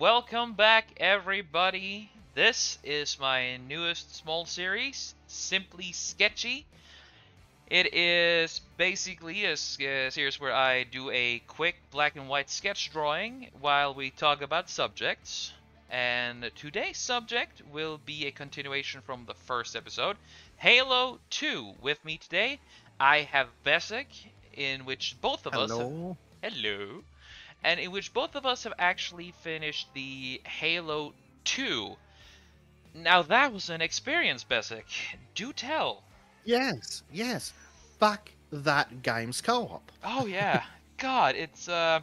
Welcome back, everybody. This is my newest small series, Simply Sketchy. It is basically a series where I do a quick black and white sketch drawing while we talk about subjects. And today's subject will be a continuation from the first episode, Halo 2. With me today, I have Besic, in which both of us have. Hello. Hello. And in which both of us have actually finished the Halo 2. Now that was an experience, Besic. Do tell. Yes. Fuck that game's co-op. Oh yeah. God, it's how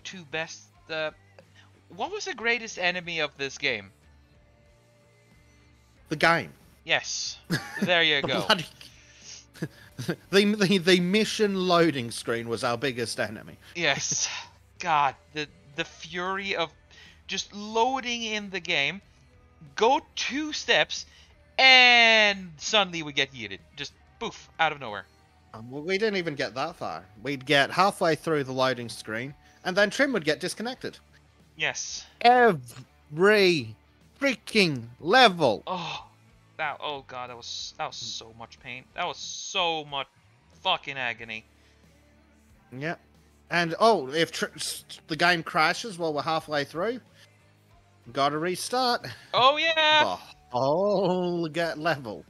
to best what was the greatest enemy of this game? The game. Yes. There you The go. bloody... the mission loading screen was our biggest enemy. Yes. God, the fury of just loading in the game, go 2 steps, and suddenly we get yeeted. Just poof, out of nowhere. We didn't even get that far. We'd get halfway through the loading screen, and then Trim would get disconnected. Yes. Every freaking level. Oh god, that was so much pain. That was so much fucking agony. Yeah. And if the game crashes while we're halfway through, gotta restart. Oh yeah. The whole level.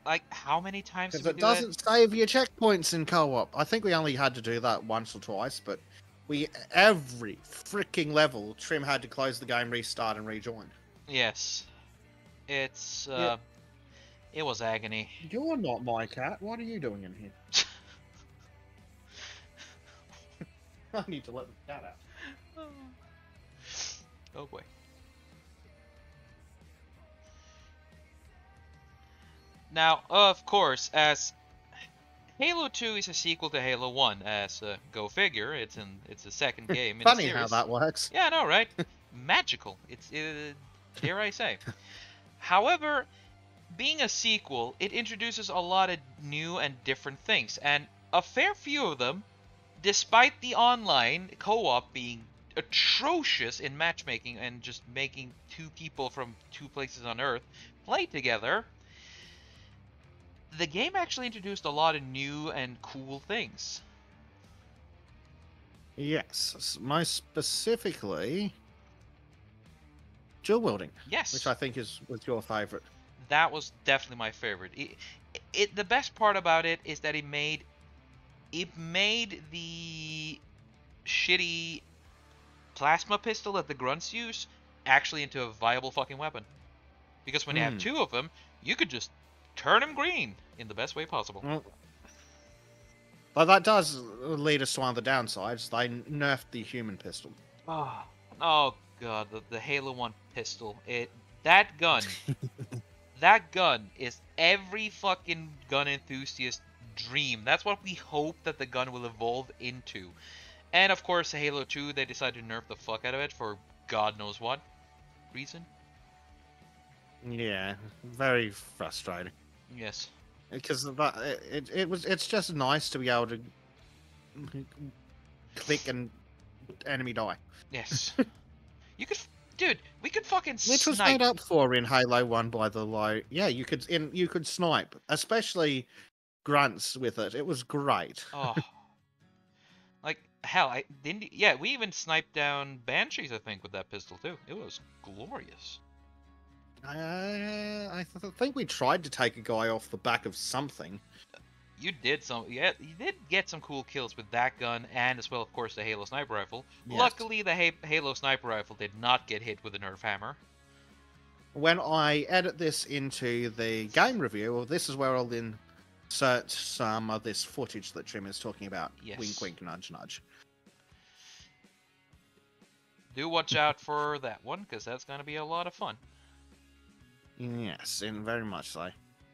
Like, how many times did Because we it do that? doesn't save your checkpoints in co-op. I think we only had to do that once or twice, but every freaking level, Trim had to close the game, restart, and rejoin. Yes. It's Yeah. it was agony. You're not my cat. What are you doing in here? I need to let the cat out. Oh boy. Now, of course, as Halo 2 is a sequel to Halo 1, as go figure, it's a second game in the Funny series. how that works. Yeah, I know, right? Magical. It's dare I say. However, being a sequel, it introduces a lot of new and different things, and a fair few of them, despite the online co-op being atrocious in matchmaking and just making 2 people from 2 places on Earth play together, the game actually introduced a lot of new and cool things. Yes, most specifically, dual wielding. Yes. Which I think was your favorite. That was definitely my favorite. The best part about it is that it made the shitty plasma pistol that the grunts use actually into a viable fucking weapon. Because when you have 2 of them, you could just turn them green in the best way possible. Well, but that does lead us to one of the downsides. They nerfed the human pistol. Oh god, the Halo 1 pistol. That gun is every fucking gun enthusiast dream. That's what we hope that the gun will evolve into. And of course, Halo 2, they decided to nerf the fuck out of it for God knows what reason. Yeah, very frustrating. Yes. Because it's just nice to be able to click and enemy die. Yes. Dude, we could fucking snipe. Which was made up for in Halo 1 by the low. Yeah, you could snipe, especially grunts with it. It was great. Oh. Like hell, we even sniped down banshees, I think, with that pistol too. It was glorious. I think we tried to take a guy off the back of something. You did get some cool kills with that gun, and as well, of course, the Halo sniper rifle. Yes. Luckily, the Halo sniper rifle did not get hit with a nerf hammer. When I edit this into the game review, this is where I'll insert some of this footage that Trim is talking about. Yes. Wink, wink, nudge, nudge. Do watch out for that one, because that's going to be a lot of fun. Yes, very much so.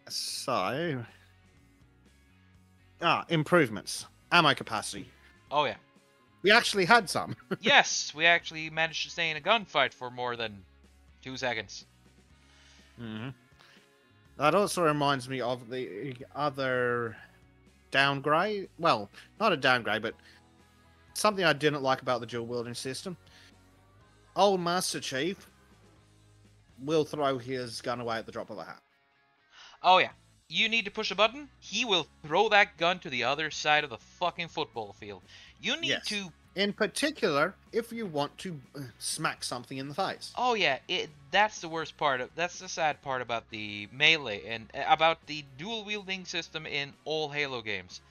So... improvements. Ammo capacity. Oh, yeah. We actually had some. Yes, we actually managed to stay in a gunfight for more than 2 seconds. Mm-hmm. That also reminds me of the other downgrade. Well, not a downgrade, but something I didn't like about the dual wielding system. Old Master Chief will throw his gun away at the drop of a hat. Oh yeah. You need to push a button, he will throw that gun to the other side of the fucking football field. You need Yes. to. In particular, if you want to smack something in the face. Oh yeah, that's the worst part of that's the sad part about the melee and about the dual wielding system in all Halo games.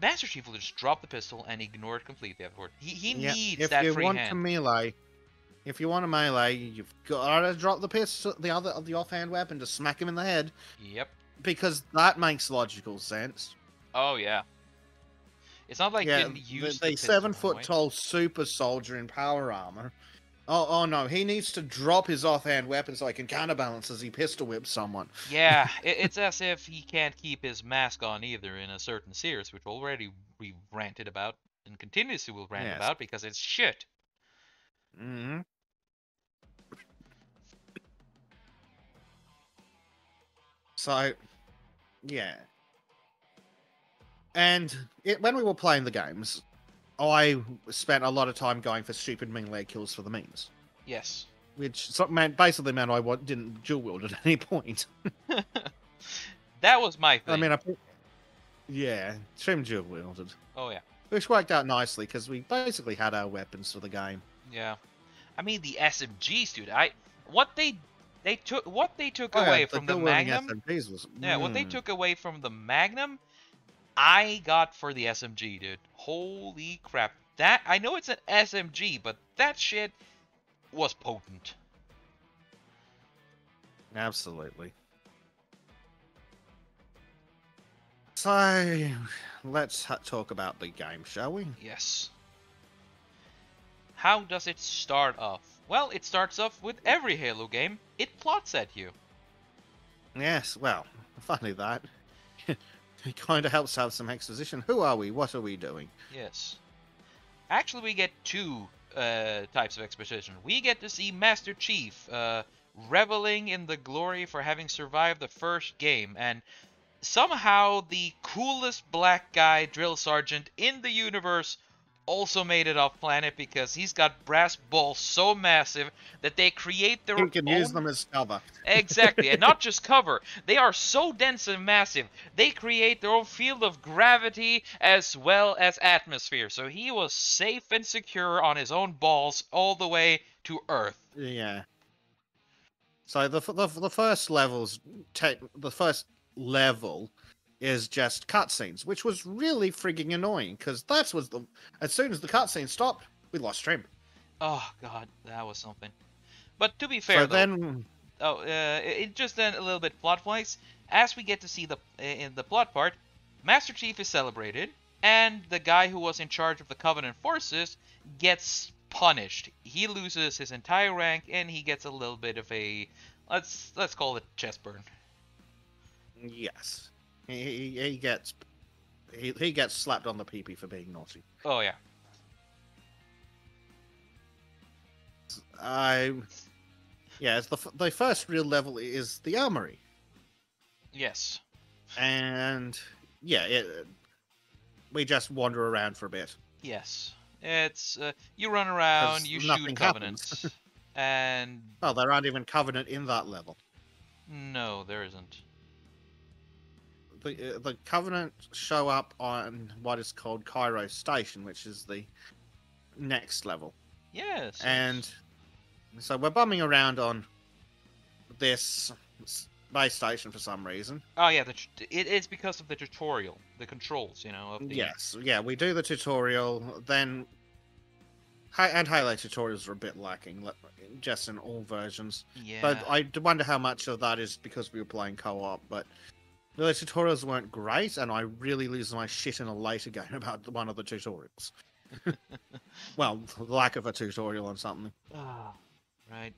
Master Chief will just drop the pistol and ignore it completely afterward. He Yeah. needs If that you free want to hand. melee, you've got to drop the offhand weapon to smack him in the head, Yep. because that makes logical sense. Oh yeah. It's not like you Yeah, can use the the pistol right 7-foot away. tall super soldier in power armor. Oh no, he needs to drop his offhand weapon so he can counterbalance as he pistol whips someone. Yeah, it's as if he can't keep his mask on either in a certain series, which already we ranted about and continuously will rant Yes. about because it's shit. hmm So, yeah. And when we were playing the games, I spent a lot of time going for stupid melee kills for the memes, Yes. which basically meant I didn't dual wield at any point. That was my I thing. mean, yeah, Trim dual wielded, Oh yeah. which worked out nicely because we basically had our weapons for the game. Yeah. I mean the SMGs, dude. What they took Oh yeah, away the from the dual wielding Magnum. SMGs was. Yeah, what they took away from the Magnum, I got for the SMG, dude. Holy crap. That I know it's an SMG, but that shit was potent. Absolutely. So, let's talk about the game, shall we? Yes. How does it start off? Well, it starts off with every Halo game. It plots at you. Yes, well, funny that. It kind of helps have some exposition. Who are we? What are we doing? Yes. Actually, we get two types of exposition. We get to see Master Chief reveling in the glory for having survived the first game, and somehow the coolest black guy drill sergeant in the universe also made it off planet because he's got brass balls so massive that they create their You can use own. them as cover. Exactly, and not just cover. They are so dense and massive, they create their own field of gravity as well as atmosphere. So he was safe and secure on his own balls all the way to Earth. Yeah. So the first the first level is just cutscenes, which was really frigging annoying because as soon as the cutscene stopped, we lost Trim. Oh god, that was something. But to be So fair though, then, it just then a little bit plot-wise. As we get to see the in the plot part, Master Chief is celebrated, and the guy who was in charge of the Covenant forces gets punished. He loses his entire rank, and he gets a little bit of a let's call it chest burn. yes, he gets he gets slapped on the peepee for being naughty. Oh yeah, I Yeah, it's the first real level is the armory, yes, and yeah, we just wander around for a bit yes. It's you run around, because you shoot nothing happens. Covenants, and Well, there aren't even Covenant in that level. no, there isn't. The Covenant show up on what is called Cairo Station, which is the next level, Yes, and so we're bumming around on this base station for some reason. oh yeah, it is because of the tutorial, the controls, of the. Yes, yeah, we do the tutorial, then and Halo tutorials are a bit lacking, just in all versions. Yeah. But I wonder how much of that is because we were playing co-op. But the tutorials weren't great, and I really lose my shit in a later game about one of the tutorials. Well, the lack of a tutorial on something. Ah, right.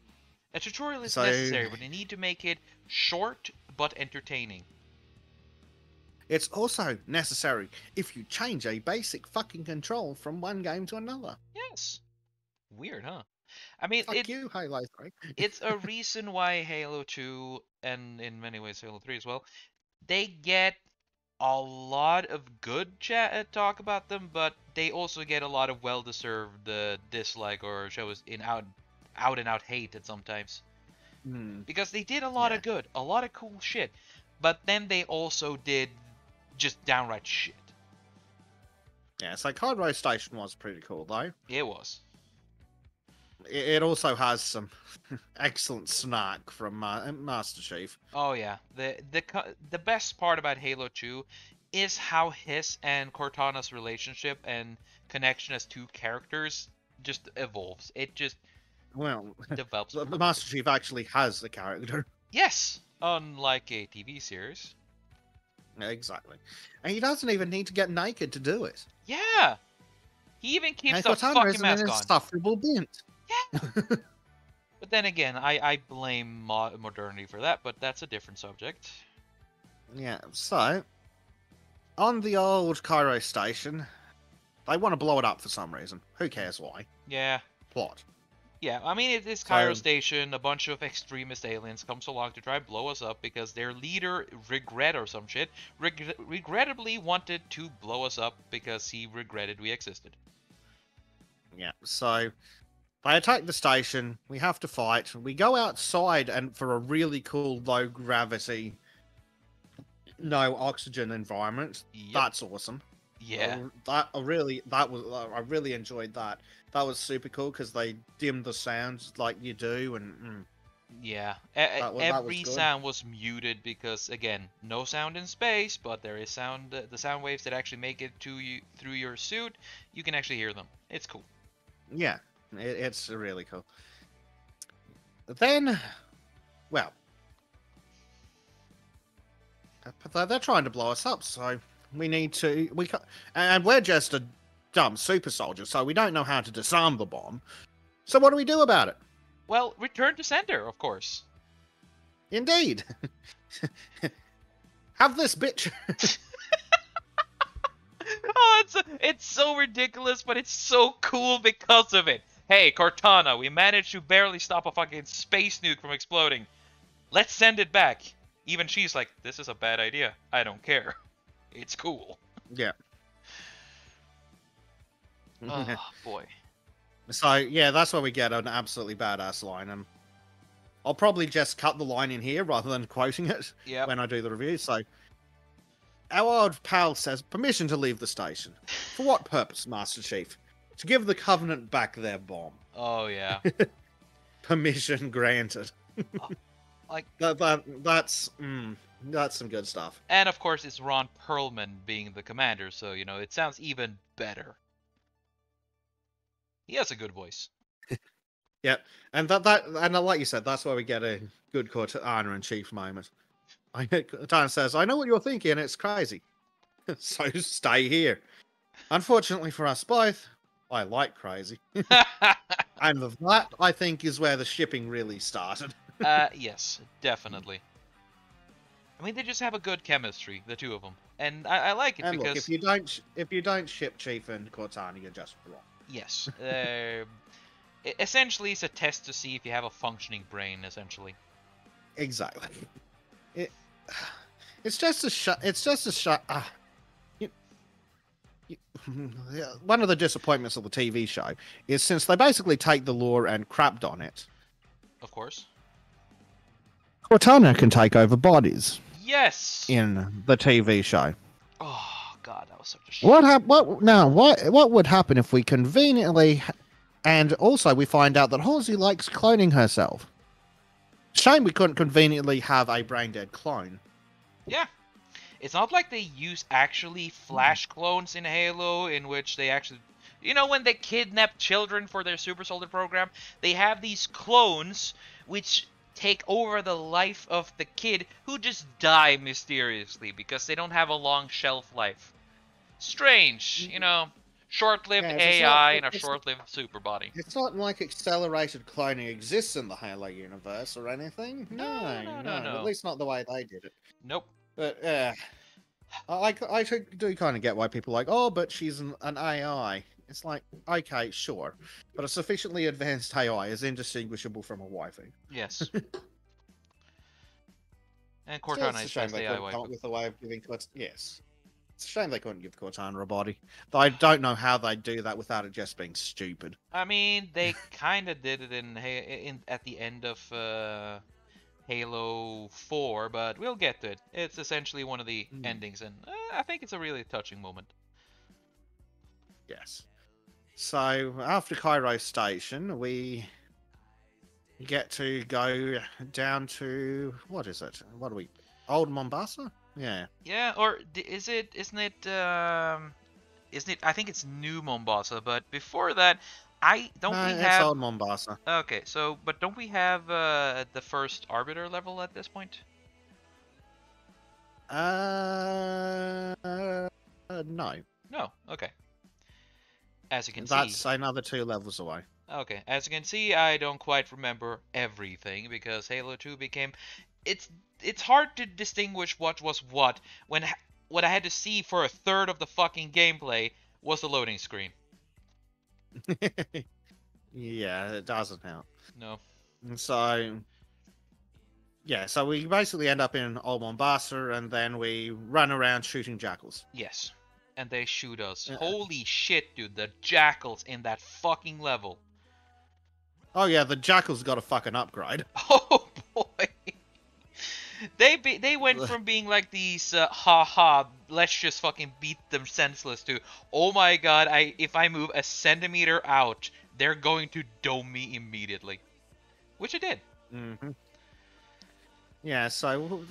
A tutorial is So necessary, but you need to make it short but entertaining. it's also necessary if you change a basic fucking control from one game to another. Yes. Weird, huh? I mean, Fuck you, Halo 3. it's a reason why Halo 2 and in many ways Halo 3 as well, they get a lot of good talk about them, but they also get a lot of well-deserved dislike or shows in out and out hate at sometimes Hmm. because they did a lot Yeah. of good, a lot of cool shit, but then they also did just downright shit. Yeah, so Card Race Station was pretty cool, though. It was. It also has some excellent snack from Master Chief. Oh yeah, the best part about Halo 2 is how his and Cortana's relationship and connection as two characters just evolves. It just Well, develops the perfectly. Master Chief actually has the character. Yes, unlike a TV series. Exactly. And he doesn't even need to get naked to do it. Yeah, he even keeps And the Cortana fucking is an mask on. insufferable bint. Yeah, but then again, I blame modernity for that, but that's a different subject. Yeah, so, on the old Cairo station, they want to blow it up for some reason. Who cares why? Yeah. Plot. Yeah, I mean, it is Cairo Station. A bunch of extremist aliens comes along to try and blow us up because their leader, Regret or some shit, regrettably wanted to blow us up because he regretted we existed. Yeah, so they attack the station. We have to fight. We go outside and for a really cool low gravity, no oxygen environment. Yep. That's awesome. Yeah. I really enjoyed that. That was super cool because they dimmed the sounds like you do, and yeah, that was every good. sound was muted because again, no sound in space, but there is sound. The sound waves that actually make it to you through your suit, you can actually hear them. It's cool. Yeah, it's really cool. Then, well, they're trying to blow us up, so we need to and we're just a dumb super soldier, so we don't know how to disarm the bomb. So what do we do about it? Well, return to sender, of course. Indeed. Have this bitch. Oh, it's so ridiculous, but it's so cool because of it. Hey, Cortana, we managed to barely stop a fucking space nuke from exploding. Let's send it back. Even she's like, this is a bad idea. I don't care. It's cool. Yeah. Oh, boy. So, yeah, that's where we get an absolutely badass line. And I'll probably just cut the line in here rather than quoting it when I do the review. So, our old pal says, permission to leave the station. For what purpose, Master Chief? To give the Covenant back their bomb. Oh, yeah. Permission granted. Like that's some good stuff. And of course, it's Ron Perlman being the commander, so you know it sounds even better. He has a good voice. Yeah, and like you said, that's where we get a good Cortana in Chief moment. Cortana says, "I know what you're thinking. It's crazy, so stay here." Unfortunately for us both, I like crazy, and that I think is where the shipping really started. Yes, definitely. I mean, they just have a good chemistry, the two of them, and I like it And because look, if you don't ship Chief and Cortana, you're just wrong. yes, essentially it's a test to see if you have a functioning brain. Essentially, exactly. It's just a shot. It's just a shot. One of the disappointments of the TV show is since they basically take the lore and crapped on it. Of course. Cortana can take over bodies. Yes. In the TV show. Oh God, that was such a shame. What would happen if we conveniently, and also we find out that Halsey likes cloning herself? Shame we couldn't conveniently have a brain dead clone. Yeah. It's not like they use actually Flash clones in Halo, in which they actually, you know, when they kidnap children for their super soldier program, they have these clones which take over the life of the kid who just die mysteriously because they don't have a long shelf life. Strange, you know, short-lived AI and a short-lived super body. It's not like accelerated cloning exists in the Halo universe or anything. No. At least not the way they did it. Nope. But I do kind of get why people are like, oh, but she's an AI. It's like, okay, sure, but a sufficiently advanced AI is indistinguishable from a waifu. Yes. And Cortana is just AI waifu. With the way of giving yes. It's a shame they couldn't give Cortana a body. Though I don't know how they'd do that without it just being stupid. I mean, they kind of did it in at the end of Halo 4, but we'll get to it. It's essentially one of the endings, and I think it's a really touching moment. Yes. So after Cairo Station, we get to go down to what is it? What are we? Old Mombasa? Yeah. Yeah, or isn't it? Isn't it? I think it's New Mombasa, but before that, don't No, we it's have? Old Mombasa. Okay, so but don't we have the first Arbiter level at this point? No. No. Okay. As you can That's see. another 2 levels away. Okay, as you can see, I don't quite remember everything because Halo 2 became. It's hard to distinguish what was what when what I had to see for a third of the fucking gameplay was the loading screen. Yeah, it doesn't help. No. And so, yeah, so we basically end up in Old Mombasa, and then we run around shooting jackals. Yes. And they shoot us. Yeah. Holy shit, dude, the jackals in that fucking level. Oh yeah, the jackals got a fucking upgrade. Oh boy. They went from being like these haha, let's just fucking beat them senseless to, oh my god, if I move a centimeter out, they're going to dome me immediately. Which it did. Mm-hmm. Yeah, so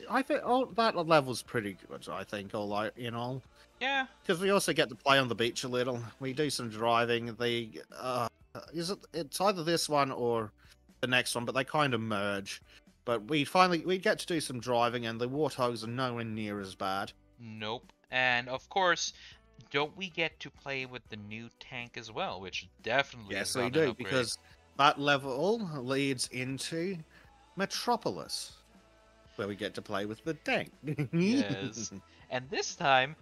I think that level's pretty good, I think, all in all. Yeah. Because we also get to play on the beach a little. We do some driving. It's either this one or the next one, but they kind of merge. But we get to do some driving, and the warthogs are nowhere near as bad. Nope. And of course, don't we get to play with the new tank as well, which definitely Yes, is we an do, upgrade. because that level leads into Metropolis, where we get to play with the tank. Yes. And this time,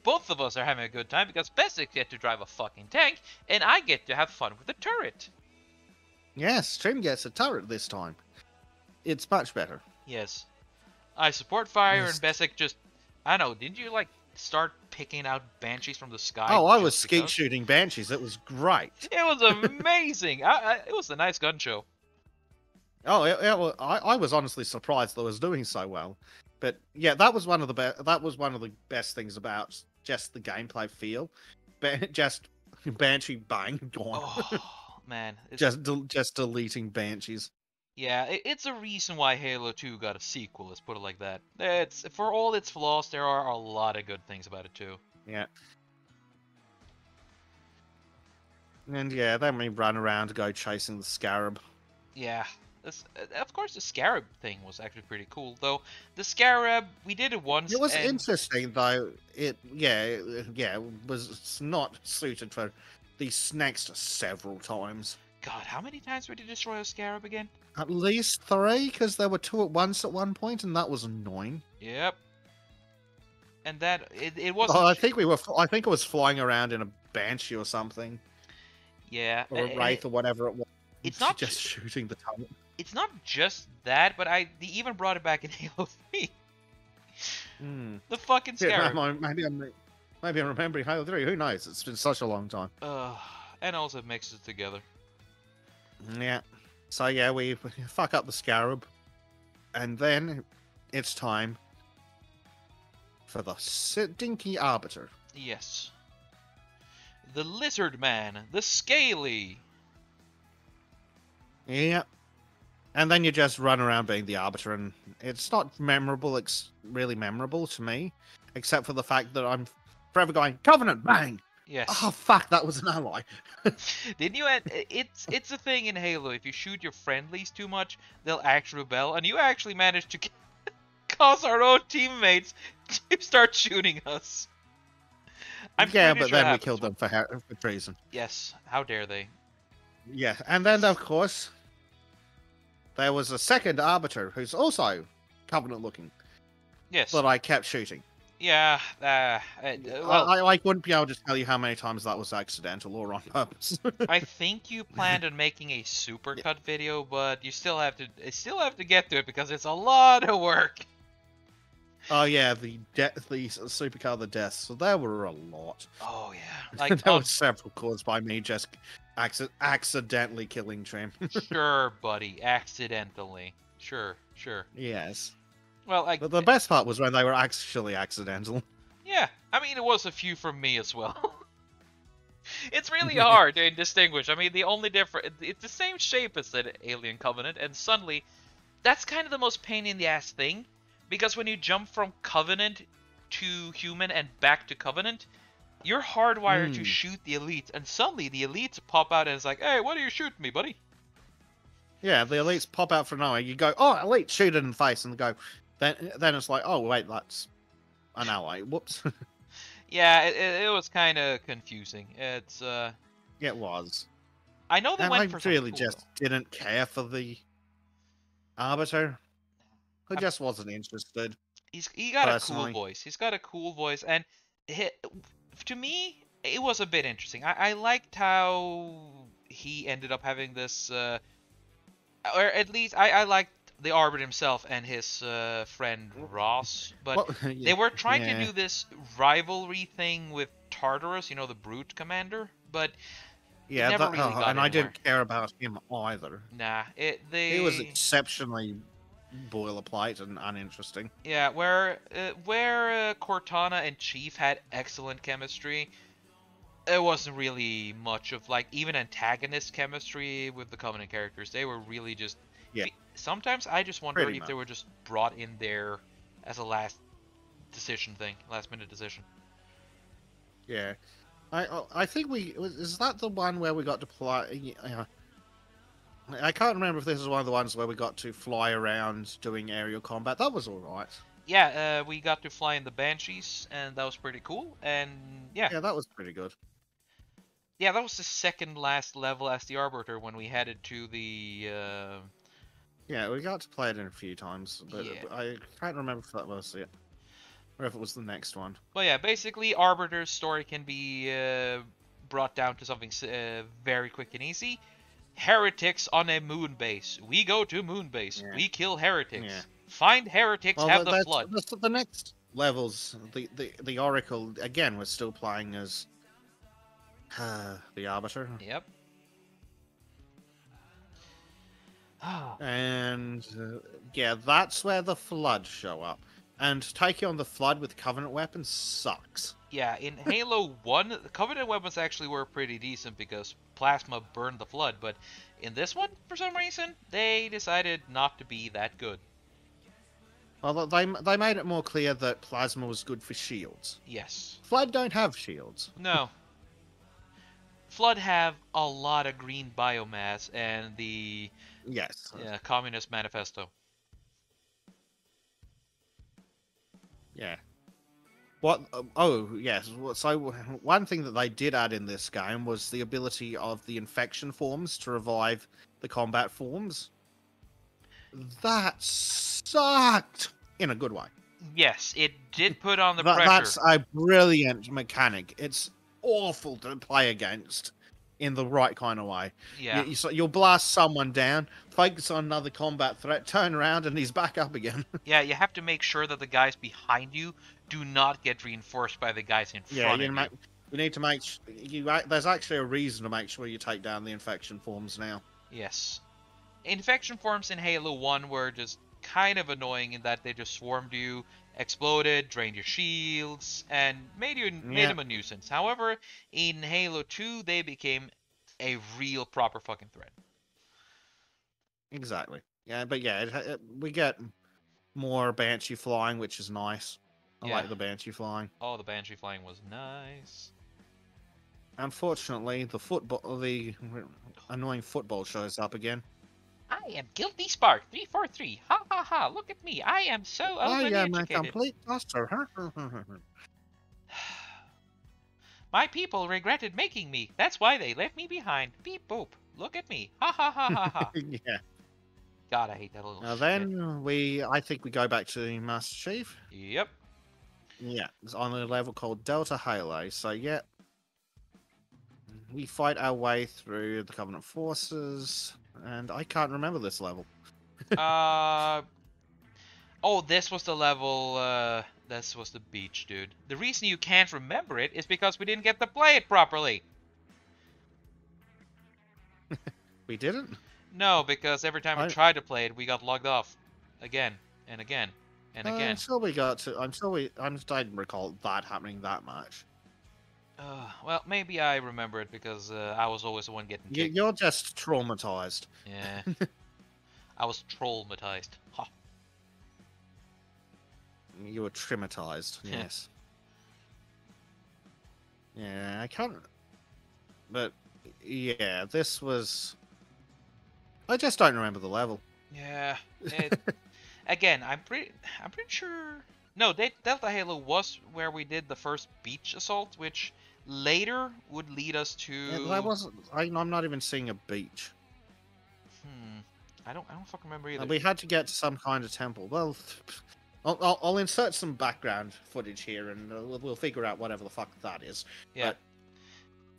both of us are having a good time because Besic get to drive a fucking tank, and I get to have fun with the turret. Yes, Trim gets a turret this time. It's much better. Yes. I support fire, Yes. and Besic just... I don't know, didn't you, like, start picking out banshees from the sky? Oh, I was just skeet because? shooting banshees. It was great. It was amazing! It was a nice gun show. Oh, I was honestly surprised that it was doing so well. But yeah, that was one of the best things about just the gameplay feel. Just banshee bang gone. Oh, man. just deleting banshees. Yeah, it's a reason why Halo 2 got a sequel, let's put it like that. It's for all its flaws, there are a lot of good things about it too. Yeah. And yeah, then we run around to go chasing the scarab. Yeah, of course the Scarab thing was actually pretty cool, though. The Scarab, we did it once. It was and... interesting though. It was not suited for these next several times. God, how many times did we destroy a Scarab again? At least 3, because there were 2 at once at one point, and that was annoying. Yep. And that it wasn't. Oh, I think it was flying around in a banshee or something. Yeah. Or a wraith or whatever it was. It's not just shooting the target. It's not just that, but they even brought it back in Halo 3. The fucking Scarab. Yeah, maybe I'm remembering Halo 3. Who knows? It's been such a long time. And also mixes it together. Yeah. So yeah, we fuck up the Scarab, and then it's time for the Stinky Arbiter. Yes. The Lizard Man, the Scaly. Yeah. And then you just run around being the Arbiter, and it's not memorable. It's really memorable to me, except for the fact that I'm forever going, Covenant, bang! Yes. Oh, fuck, that was an ally. Didn't you? It's a thing in Halo. If you shoot your friendlies too much, they'll actually rebel, and you actually managed to cause our own teammates to start shooting us. But then we killed them for treason. Yes. How dare they? Yeah, and then of course there was a second Arbiter who's also Covenant looking. Yes. But I kept shooting. Yeah. Well, I wouldn't be able to tell you how many times that was accidental or on purpose. I think you planned on making a supercut video, but you still have to get to it because it's a lot of work. Oh yeah, the supercar the deaths. So there were a lot. Oh yeah, like There were several caused by me just accidentally killing Trim. sure, buddy, accidentally. Sure, sure. Yes. Well, like But the best part was when they were actually accidental. yeah, I mean it was a few from me as well. It's really hard to distinguish. I mean, the only difference, it's the same shape as the Alien Covenant, and suddenly, that's kind of the most pain in the ass thing, because when you jump from Covenant to human and back to Covenant, you're hardwired to shoot the elites, and suddenly the elites pop out and it's like, hey, what are you shooting me, buddy? Yeah, the elites pop out from nowhere. You go, oh, elite, shoot it in the face, and go. Then it's like, oh wait, that's an ally. Whoops. Yeah, it was kind of confusing. It's It was, I know they and I went for something really cool just though. didn't care for the arbiter. I I just wasn't interested he got a cool personally. voice. He's got a cool voice, and he, to me, it was a bit interesting. I liked how he ended up having this, or at least I liked the Arbiter himself and his friend Ross, but Well, they were trying to yeah, do this rivalry thing with Tartarus, you know, the Brute Commander, but it yeah, never really got and I anywhere. didn't care about him either. Nah, He was exceptionally boilerplate and uninteresting. yeah, where Cortana and Chief had excellent chemistry, it wasn't really much of like even antagonist chemistry with the Covenant characters. They were really just. Yeah, Sometimes I just wonder pretty if they much. were just brought in there as a last decision thing, last minute decision. Yeah, I think is that the one where we got to play. I can't remember if this is one of the ones where we got to fly around doing aerial combat. That was all right. Yeah, we got to fly in the Banshees, and that was pretty cool. And yeah, Yeah, that was pretty good. yeah, that was the second last level as the Arbiter when we headed to the. Yeah, we got to play it in a few times, but Yeah. I can't remember if that was it or if it was the next one. Well, yeah, basically, Arbiter's story can be brought down to something very quick and easy. Heretics on a moon base. We go to moon base. Yeah, We kill yeah. heretics. Find heretics, Well, have the flood. that's the next levels. The Oracle again was still playing as the Arbiter, Yep. and yeah, that's where the Flood show up. And taking on the Flood with Covenant weapons sucks. Yeah, in Halo 1, the Covenant weapons actually were pretty decent because Plasma burned the Flood, but in this one, for some reason, they decided not to be that good. Well, they made it more clear that Plasma was good for shields. Yes. Flood don't have shields. No. Flood have a lot of green biomass and the Yes. Communist Manifesto. Yeah. What? Oh, yes. So one thing that they did add in this game was the ability of the infection forms to revive the combat forms. That sucked in a good way. Yes, it did put on the That, pressure. that's a brilliant mechanic. It's awful to play against in the right kind of way. Yeah. You'll blast someone down, focus on another combat threat, turn around, and he's back up again. Yeah, you have to make sure that the guys behind you do not get reinforced by the guys in front of you. You need to make there's actually a reason to make sure you take down the infection forms now. Yes. Infection forms in Halo 1 were just kind of annoying in that they just swarmed you, exploded, drained your shields, and made them a nuisance. However, in Halo 2, they became a real proper fucking threat. Exactly. Yeah, but yeah, we get more Banshee flying, which is nice. I like the Banshee flying. Oh, the Banshee flying was nice. Unfortunately, the annoying football shows up again. I am Guilty Spark 343. Ha ha ha! Look at me. I am so overly I am a educated. complete duster. My people regretted making me. That's why they left me behind. Beep boop. Look at me. Ha ha ha ha ha. Yeah. God, I hate that little Now shit. then I think we go back to the Master Chief. Yep. Yeah, it's on a level called Delta Halo. So yeah, we fight our way through the Covenant forces, and I can't remember this level. Oh, this was the level, this was the beach, dude. The reason you can't remember it is because we didn't get to play it properly. We didn't? No, because every time we tried to play it, we got logged off. Again, and again, and again. I'm sure we got to, I don't recall that happening that much. Well, maybe I remember it because I was always the one getting kicked. You're just traumatized. Yeah. I was traumatized. Ha. You were traumatized, yes. Yeah, I can't... But, yeah, this was... I just don't remember the level. Yeah. Again, I'm pretty sure... No, Delta Halo was where we did the first beach assault, which later would lead us to... Yeah, I'm not even seeing a beach. I don't fucking remember either. We had to get to some kind of temple. Well, I'll insert some background footage here, and we'll figure out whatever the fuck that is. Yeah.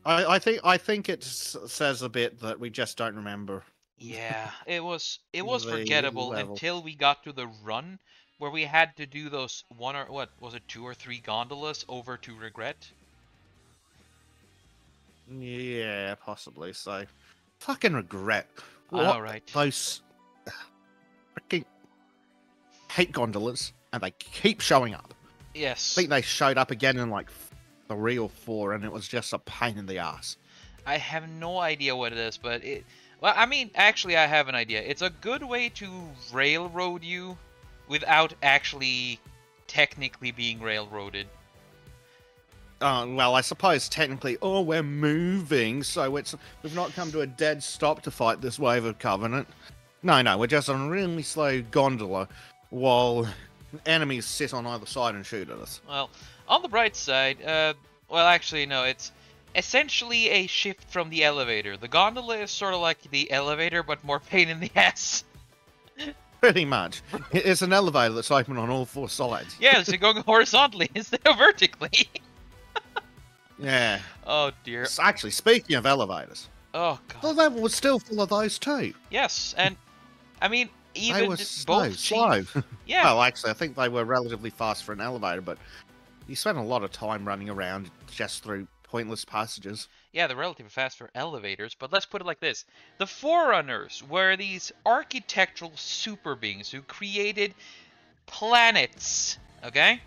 But I think it says a bit that we just don't remember. Yeah, it was the forgettable level. until we got to the run where we had to do those two or three gondolas over to Regret. Yeah, possibly. So, fucking Regret. All right. Those freaking hate gondolas, and they keep showing up. Yes. I think they showed up again in like 3 or 4, and it was just a pain in the ass. I have no idea what it is, but well, I mean, actually, I have an idea. It's a good way to railroad you without actually technically being railroaded. Well, I suppose technically, we're moving, so we've not come to a dead stop to fight this wave of Covenant. No, we're just on a really slow gondola while enemies sit on either side and shoot at us. Well, on the bright side, well, actually, no, it's essentially a shift from the elevator. The gondola is sort of like the elevator, but more pain in the ass. Pretty much. It's an elevator that's open on all 4 sides. Yeah, so going horizontally instead of vertically. Yeah. Oh, dear. Actually, speaking of elevators. Oh, God. The level was still full of those too. Yes, and, I mean, even they were slow. Yeah. Well, actually, I think they were relatively fast for an elevator, but you spent a lot of time running around just through pointless passages. Yeah, they're relatively fast for elevators, but let's put it like this. The Forerunners were these architectural super beings who created planets, okay?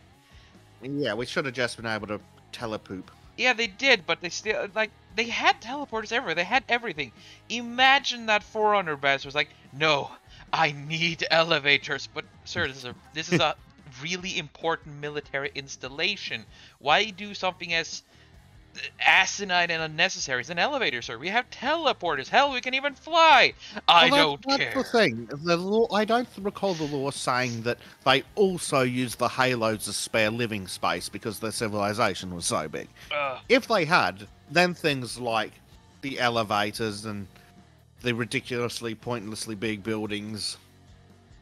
Yeah, we should have just been able to telepoop. Yeah, they did, but they still, like, they had teleporters everywhere. They had everything. Imagine that Forerunner bastard was like, no, I need elevators. But, sir, this is a really important military installation. Why do something as asinine and unnecessary as an elevator, sir? We have teleporters. Hell, we can even fly. I don't care. That's the thing. The law, I don't recall the law saying that they also use the halos as spare living space because their civilization was so big. If they had, then things like the elevators and the ridiculously, pointlessly big buildings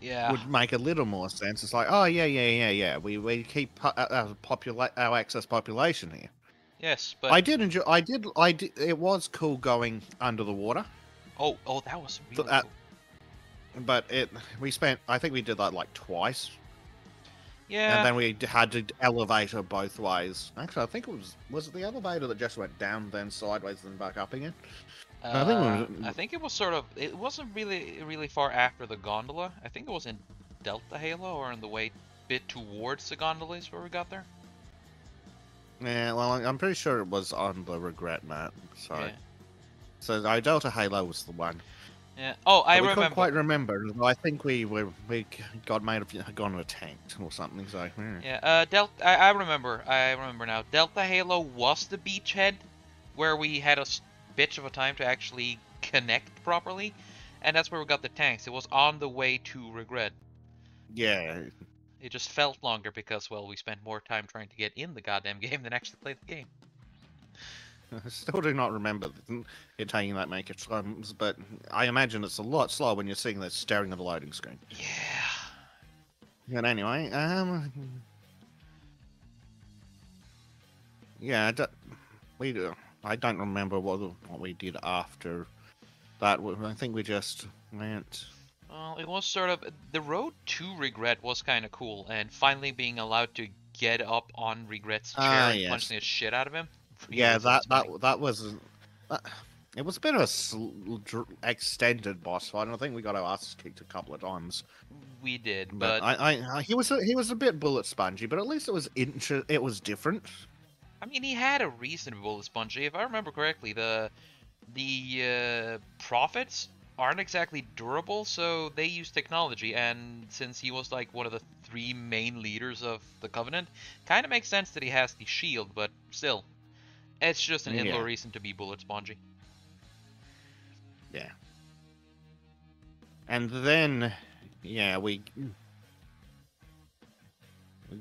would make a little more sense. It's like, oh, yeah. We keep our excess population here. Yes, but I did enjoy. It was cool going under the water. Oh, that was really cool. But I think we did that like twice. Yeah. And then we had to elevator both ways. Actually, I think was it the elevator that just went down, then sideways, then back up again? I think it was sort of. It wasn't really far after the gondola. I think it was in Delta Halo or on the way bit towards the gondolas where we got there. Yeah, well, I'm pretty sure it was on the Regret map. So Delta Halo was the one. Yeah. Oh, I remember. We couldn't quite remember. I think we gone to a tank or something. So yeah. I remember. I remember now. Delta Halo was the beachhead where we had a bitch of a time to actually connect properly, and that's where we got the tanks. It was on the way to Regret. Yeah. It just felt longer because, well, we spent more time trying to get in the goddamn game than actually play the game. I still do not remember it taking that many times, but I imagine it's a lot slower when you're sitting there staring at a loading screen. Yeah. But anyway, yeah, I don't remember what we did after that. I think we just went. Well, it was sort of the road to regret was kind of cool, and finally being allowed to get up on Regret's chair Ah, and punching yes. the shit out of him, really Yeah, satisfying. that was. That, it was a bit of a extended boss fight. I think we got our asses kicked a couple of times. We did, But but he was a bit bullet spongy, but at least it was different. I mean, he had a reasonable spongy. If I remember correctly, the prophets aren't exactly durable, so they use technology. And since he was like one of the three main leaders of the Covenant, kind of makes sense that he has the shield. But still, it's just an in-law Yeah, reason to be bullet spongy. yeah. And then, yeah, we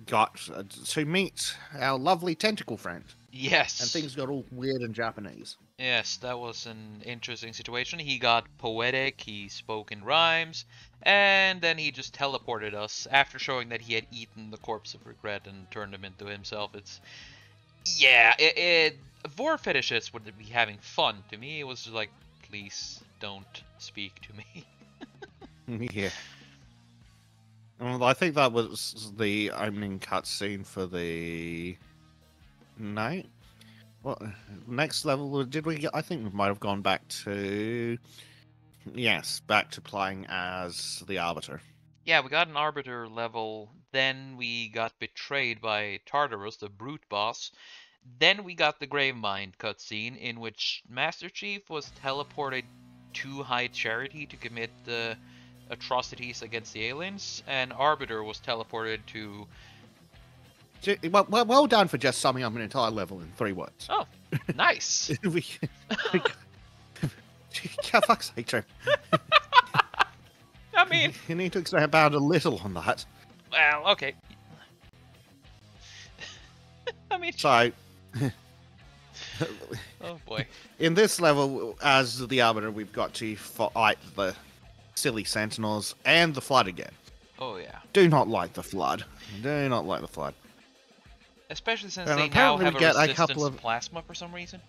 got to meet our lovely tentacle friend, Yes. and things got all weird and Japanese. Yes, that was an interesting situation. He got poetic, he spoke in rhymes, and then he just teleported us after showing that he had eaten the corpse of regret and turned him into himself. It's yeah, vor fetishists would be having fun. To me, it was just like, please don't speak to me. Yeah. Well, I think that was the opening cutscene for the night. Well, next level did we get? I think we might have gone back to yes, back to playing as the Arbiter. Yeah, we got an Arbiter level, then we got betrayed by Tartarus, the brute boss. Then we got the Gravemind cutscene, in which Master Chief was teleported to High Charity to commit the atrocities against the aliens, and Arbiter was teleported to... Well done for just summing up an entire level in 3 words. Oh, nice! Yeah, fuck's sake, Trey. I mean... You need to expound a little on that. Well, okay. I mean... So... Oh boy. In this level, as the Arbiter, we've got to fight the silly Sentinels and the Flood again. Oh yeah. Do not like the Flood. Do not like the Flood. Especially since And they now apparently have we a get a resistance couple to of- plasma for some reason.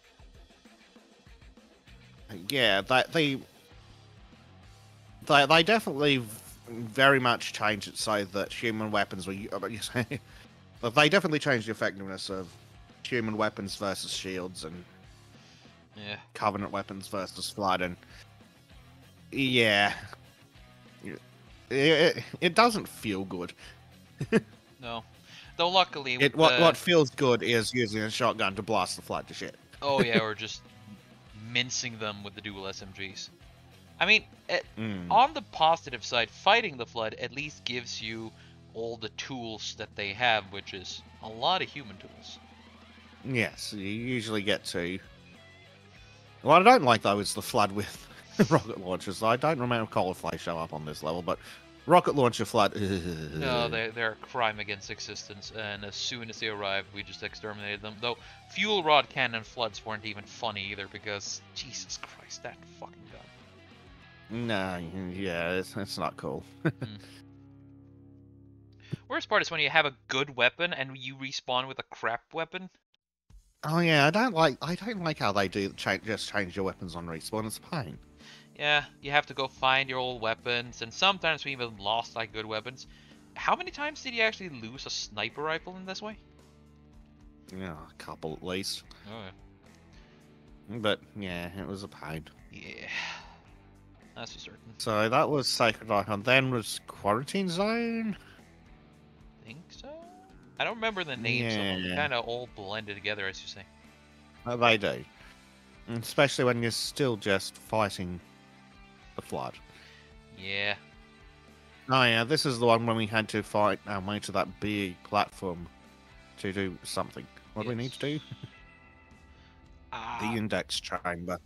Yeah, they definitely very much changed it so that human weapons were. They definitely changed the effectiveness of human weapons versus shields and Yeah. Covenant weapons versus Flood, and yeah, it doesn't feel good. No. Though luckily with What feels good is using a shotgun to blast the Flood to shit. Oh yeah, or just mincing them with the dual SMGs. I mean, on the positive side, fighting the Flood at least gives you all the tools that they have, which is a lot of human tools. Yes, you usually get to. What I don't like though is the Flood with rocket launchers. I don't remember Caulifly show up on this level, but rocket launcher Flood. No, they're a crime against existence, and as soon as they arrived, we just exterminated them. Though fuel rod cannon Floods weren't even funny either, because Jesus Christ, that fucking gun. Nah, yeah, it's not cool. Worst part is when you have a good weapon and you respawn with a crap weapon. Oh yeah, I don't like how they do just change your weapons on respawn. It's a pain. Yeah, you have to go find your old weapons, and sometimes we even lost like good weapons. How many times did you actually lose a sniper rifle in this way? Yeah, a couple at least. Oh yeah. But yeah, it was a pain. Yeah, that's for certain. So that was Sacred Icon. Then was Quarantine Zone. Think so? I don't remember the names of them. Yeah. Kind of all blended together, as you say. They do, and especially when you're still just fighting the Flood. Yeah. Oh yeah, this is the one when we had to fight our way to that big platform to do something. What do we need to do? The index chamber.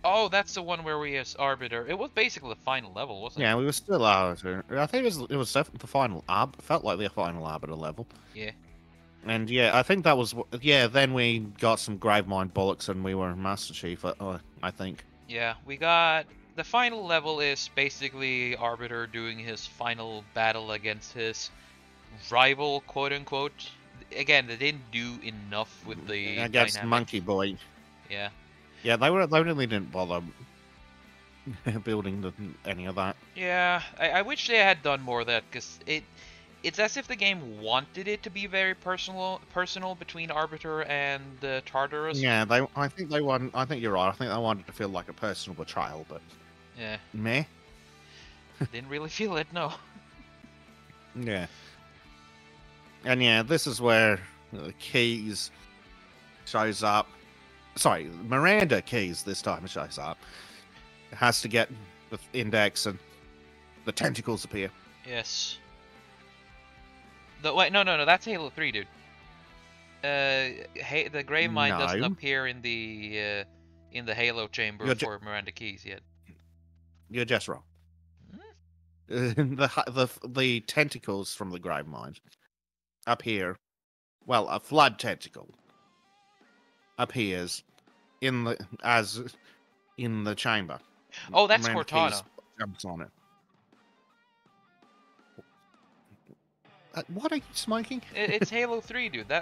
Oh, that's the one where we as Arbiter. It was basically the final level, wasn't it? Yeah, we were still Arbiter. I think it was the final felt like the final Arbiter level. Yeah. And yeah, I think that was then we got some Gravemind bullocks and we were Master Chief. I think. Yeah, we got the final level is basically Arbiter doing his final battle against his rival, quote unquote. Again, they didn't do enough with the I guess dynamic. Monkey Boy. Yeah. Yeah, they really didn't bother building any of that. Yeah, I wish they had done more of that, because it's as if the game wanted it to be very personal between Arbiter and Tartarus. Yeah, I think they want. I think you're right. I think they wanted to feel like a personal betrayal, but Yeah, meh. didn't really feel it, no. Yeah, and yeah, this is where Keys shows up. Sorry, Miranda Keys this time shows up. Has to get the index, and the tentacles appear. Yes. Wait, no, that's Halo 3, dude. The Grave Mine doesn't No, appear in the Halo chamber you're for Miranda Keys yet. you're just wrong. Hmm? The tentacles from the grave mine appear. Well, a flood tentacle appears in the chamber. Oh, that's Miranda Cortana. Keys jumps on it. What are you smoking? It's Halo 3, dude.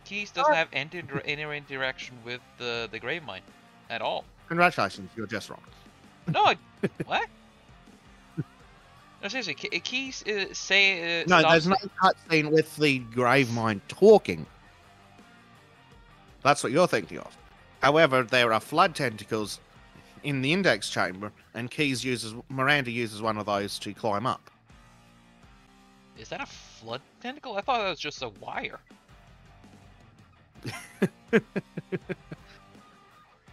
Keys doesn't have any interaction with the Grave Mine at all. Congratulations, you're just wrong. No, what? No, seriously, Keys No, stops there's no cutscene with the grave mine talking. That's what you're thinking of. However, there are flood tentacles in the index chamber, and Miranda uses one of those to climb up. Is that a flood tentacle? I thought that was just a wire.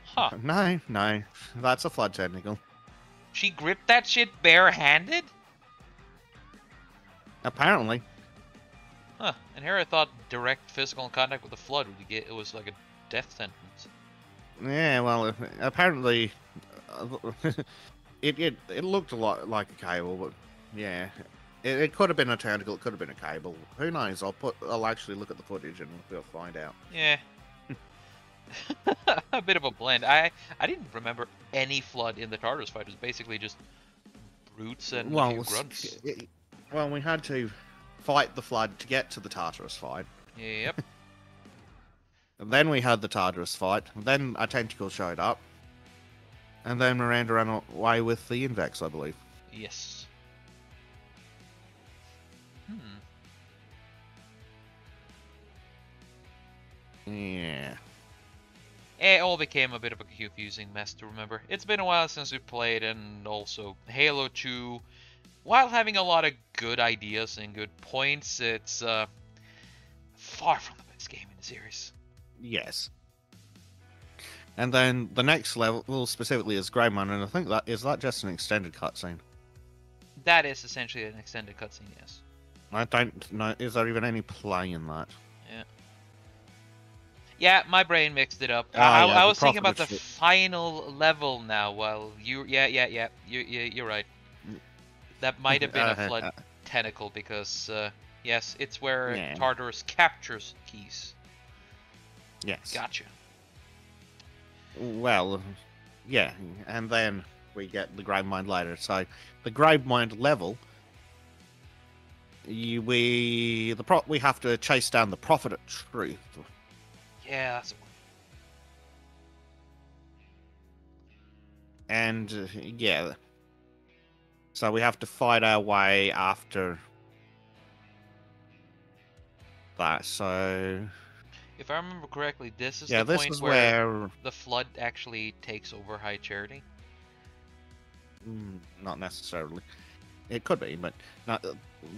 Huh. No, that's a flood tentacle. She gripped that shit barehanded? Apparently. Huh. And here I thought direct physical contact with the flood it was like a death sentence. Yeah, well, apparently it looked a lot like a cable, but yeah. It could have been a tentacle, it could have been a cable. Who knows? I'll actually look at the footage and we'll find out. Yeah. A bit of a blend. I didn't remember any flood in the Tartarus fight. It was basically just brutes and a few grunts. Well, we had to fight the flood to get to the Tartarus fight. Yep. And then we had the Tartarus fight. Then a tentacle showed up. And then Miranda ran away with the index, I believe. Yes. Yeah. It all became a bit of a confusing mess to remember. It's been a while since we played, and also Halo 2, while having a lot of good ideas and good points, it's far from the best game in the series. Yes. And then the next level specifically is Greymon, and I think is that just an extended cutscene? That is essentially an extended cutscene, yes. I don't know. Is there even any play in that? Yeah. Yeah, my brain mixed it up. Yeah, I was thinking about prophet the final level now. Well, you're right. That might have been a flood tentacle because yes, it's where Tartarus captures Keys. Yes. Gotcha. Well, yeah, and then we get the Grave Mine later. So the Grave Mine level, we have to chase down the Prophet of Truth. Yeah, that's. And yeah, so we have to fight our way after that. So if I remember correctly, this is yeah, the this point is where the flood actually takes over High Charity. Not necessarily. It could be, but not,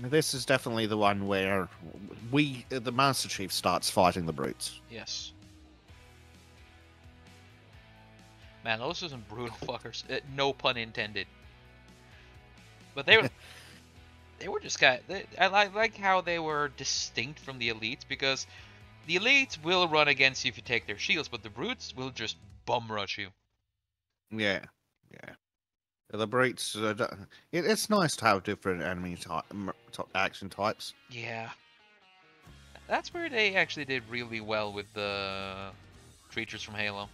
this is definitely the one where the Master Chief starts fighting the brutes. Yes. Man, those are some brutal fuckers. No pun intended. But they were just kind of... I like how they were distinct from the elites, because the elites will run against you if you take their shields, but the brutes will just bum rush you. Yeah. The brutes. It's nice to have different enemy action types. Yeah. That's where they actually did really well with the creatures from Halo.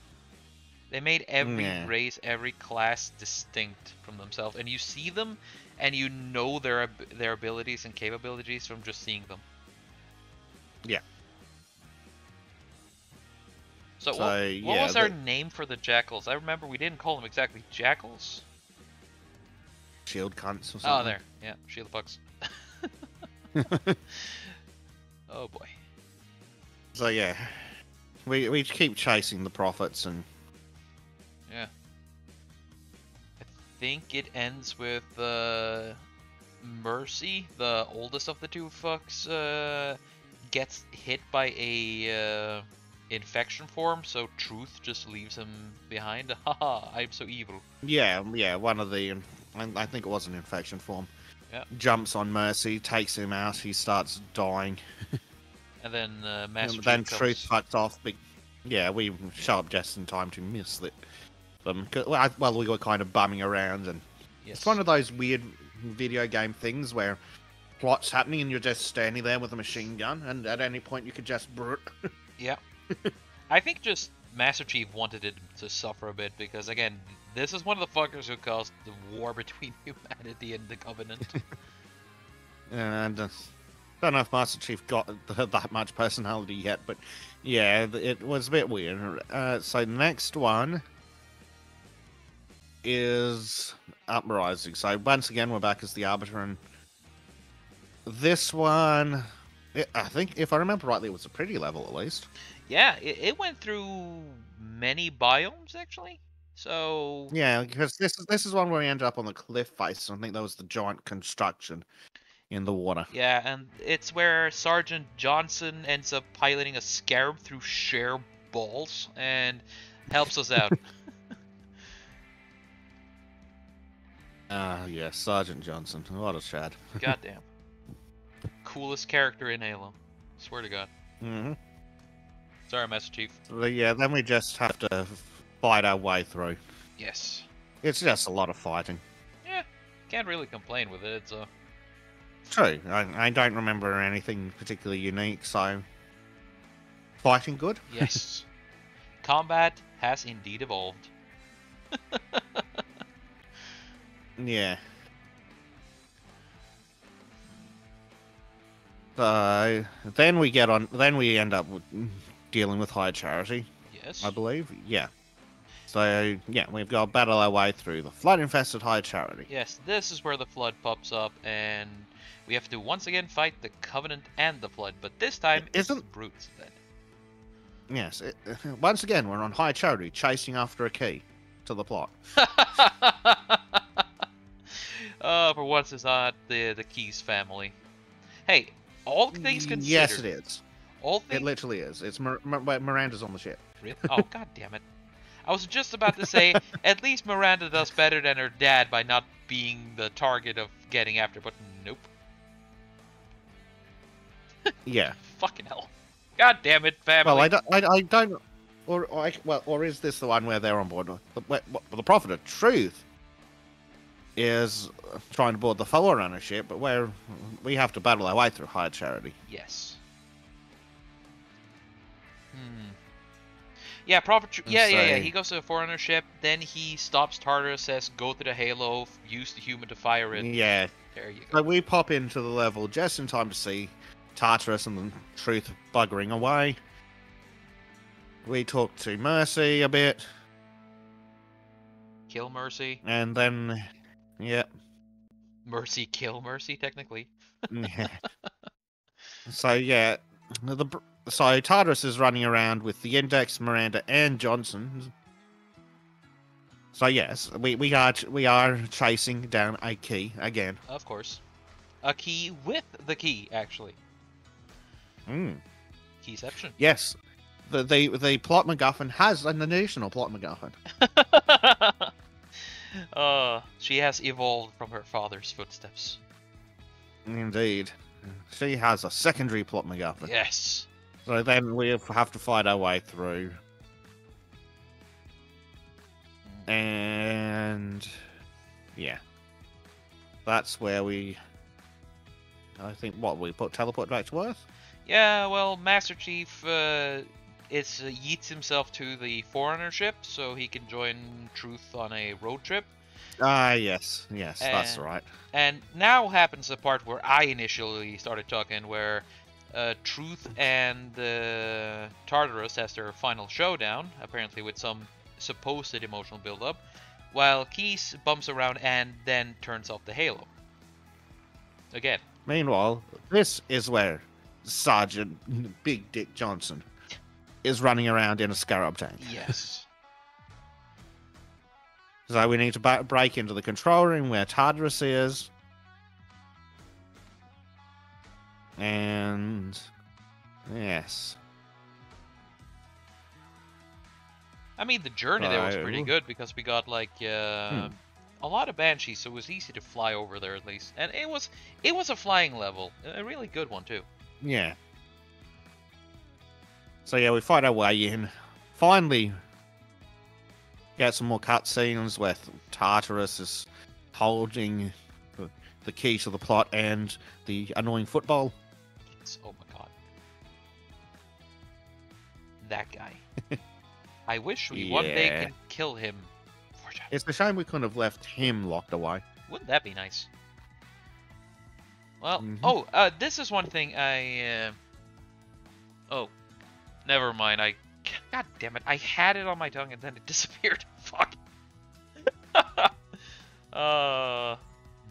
They made every race, every class distinct from themselves, and you see them, and you know their abilities and capabilities from just seeing them. Yeah. So, So what yeah, was our name for the jackals? I remember we didn't call them exactly jackals. shield cunts or Oh, something. there. Yeah, shield bugs. Oh boy. So yeah, we keep chasing the profits and Yeah. I think it ends with Mercy, the oldest of the two fucks, gets hit by a infection form, so Truth just leaves him behind. Haha, I'm so evil. yeah, one of the I think it was an infection form. Yeah. Jumps on Mercy, takes him out. He starts dying. And then Master Then Chief Truth comes. fucks off. Yeah, we show up just in time to miss it. Well, we were kind of bumming around, and Yes. it's one of those weird video game things where plot's happening and you're just standing there with a machine gun, and at any point you could just Yeah. I think just Master Chief wanted it to suffer a bit because, again, this is one of the fuckers who caused the war between humanity and the Covenant. and don't know if Master Chief got that much personality yet, but yeah, it was a bit weird. So next one is Uprising. So once again, we're back as the Arbiter, and this one, I think, if I remember rightly, it was a pretty level at least. Yeah, it went through many biomes, actually. So... Yeah, because this is one where we end up on the cliff face. I think that was the giant construction in the water. Yeah, and it's where Sergeant Johnson ends up piloting a scarab through sheer balls and helps us out. Yeah, Sergeant Johnson. What a chad. Goddamn. Coolest character in Halo. Swear to God. Mm-hmm. Sorry, Master Chief. So, yeah, then we just have to fight our way through. Yes. It's just a lot of fighting. Yeah, can't really complain with it, so... True. I don't remember anything particularly unique, so... Fighting good? Yes. Combat has indeed evolved. Yeah. Then we end up dealing with High Charity, Yes. I believe. Yeah. So, yeah, we've got to battle our way through the flood-infested High Charity. Yes, this is where the Flood pops up, and we have to once again fight the Covenant and the Flood, but this time it's Isn't- Brutes then. Yes. Once again, we're on High Charity, chasing after a key to the plot. For once it's not the Keys family. Hey, all things considered... Yes, it is. All It things... literally is. It's Miranda's on the ship. Really? Oh, god damn it. I was just about to say, at least Miranda does better than her dad by not being the target of getting after, but nope. Yeah. Fucking hell. God damn it, family. Well, I don't, or is this the one where they're on board? The Prophet of Truth is trying to board the Forerunner ship, but where we have to battle our way through High Charity. Yes. Yeah, Prophet. Yeah. He goes to the Forerunner ship. Then he stops Tartarus, says, "Go to the Halo. Use the human to fire it." Yeah. There you go. So we pop into the level just in time to see Tartarus and the Truth buggering away. We talk to Mercy a bit, Kill Mercy. and then, yeah. Mercy kill Mercy, technically. Yeah. So yeah, so Tartarus is running around with the Index, Miranda, and Johnson. So yes, we are chasing down a key again. Of course. A key with the key, actually. Keyception. Yes, the plot MacGuffin has an additional plot MacGuffin. She has evolved from her father's footsteps. Indeed, she has a secondary plot MacGuffin. Yes. So then we have to fight our way through. And yeah, that's where I think we teleport back to Earth. Yeah, well, Master Chief yeets himself to the Forerunner ship so he can join Truth on a road trip. Yes, that's right. And now happens the part where I initially started talking, where Truth and Tartarus as their final showdown, apparently with some supposed emotional build-up, while Keys bumps around and then turns off the Halo. Again. Meanwhile, this is where Sergeant Big Dick Johnson is running around in a Scarab tank. Yes. So we need to break into the control room where Tartarus is. And... yes. I mean, the journey there was pretty good because we got, like, a lot of Banshees, so it was easy to fly over there at least. And it was a flying level. A really good one, too. Yeah. So yeah, we fight our way in. Finally, get some more cutscenes where Tartarus is holding the key to the plot and the annoying football. Oh my god. That guy. I wish we one day could kill him. It's a shame we couldn't have left him locked away. Wouldn't that be nice? Well, this is one thing I... oh, never mind. God damn it. I had it on my tongue and then it disappeared. Fuck.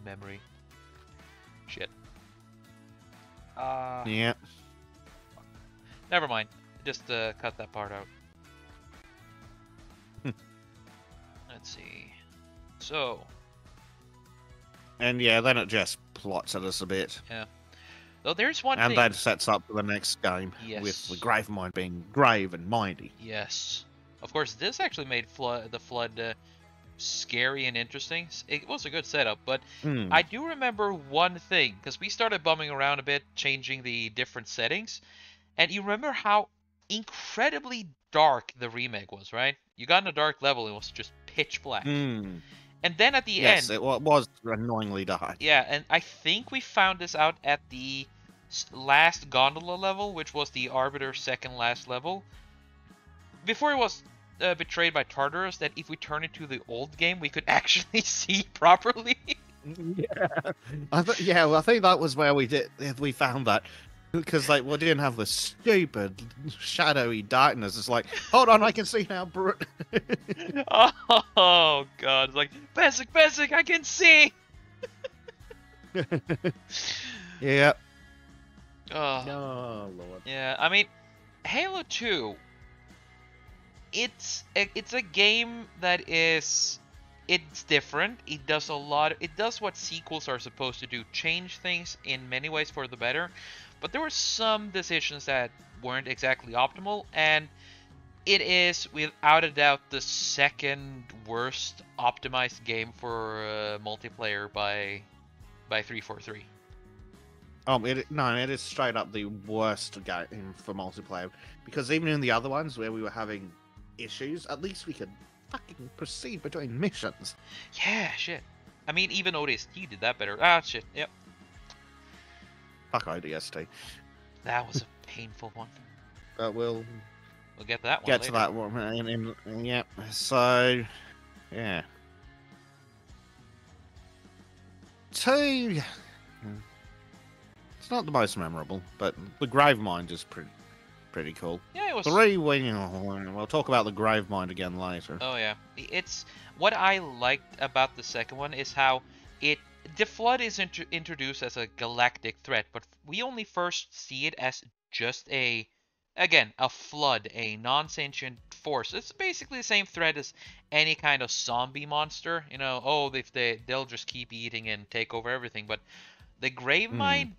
Memory. Shit. Yeah. Never mind. Just cut that part out. Let's see. So. And yeah, then it just plots at us a bit. Yeah. Though there's one thing. And that sets up the next game with the Grave Mind being grave and mindy. Yes. Of course, this actually made the Flood scary and interesting. It was a good setup, but I do remember one thing, because we started bumming around a bit, changing the different settings, and you remember how incredibly dark the remake was, right? You got in a dark level, it was just pitch black. And then at the end... Yes, it was annoyingly dark. Yeah, and I think we found this out at the last gondola level, which was the Arbiter second last level. Before it was betrayed by Tartarus, that if we turn it to the old game, we could actually see properly. Yeah, I think that was where we found that. Because, like, we didn't have the stupid, shadowy darkness. It's like, hold on, I can see now, bro. Oh, God. It's like, Basic, I can see! Yeah. Oh, Lord. Yeah, I mean, Halo 2, it's a game that is... It's different. It does what sequels are supposed to do. Change things in many ways for the better. But there were some decisions that weren't exactly optimal, and it is, without a doubt, the second worst optimized game for multiplayer by 343. It is straight up the worst game for multiplayer. Because even in the other ones where we were having issues, at least we could fucking proceed between missions. Yeah, shit. I mean, even ODST did that better. Ah, shit. Yep. Fuck ODST. That was a painful one. But we'll get to that one. Get later. to that one. Yeah. So, yeah. 2. It's not the most memorable, but the Gravemind is pretty cool. Yeah, it was. 3, we'll talk about the Gravemind again later. Oh yeah, it's what I liked about the second one is how the Flood is introduced as a galactic threat, but we only first see it as just a flood, a non-sentient force. It's basically the same threat as any kind of zombie monster. You know, they'll just keep eating and take over everything. But the Gravemind,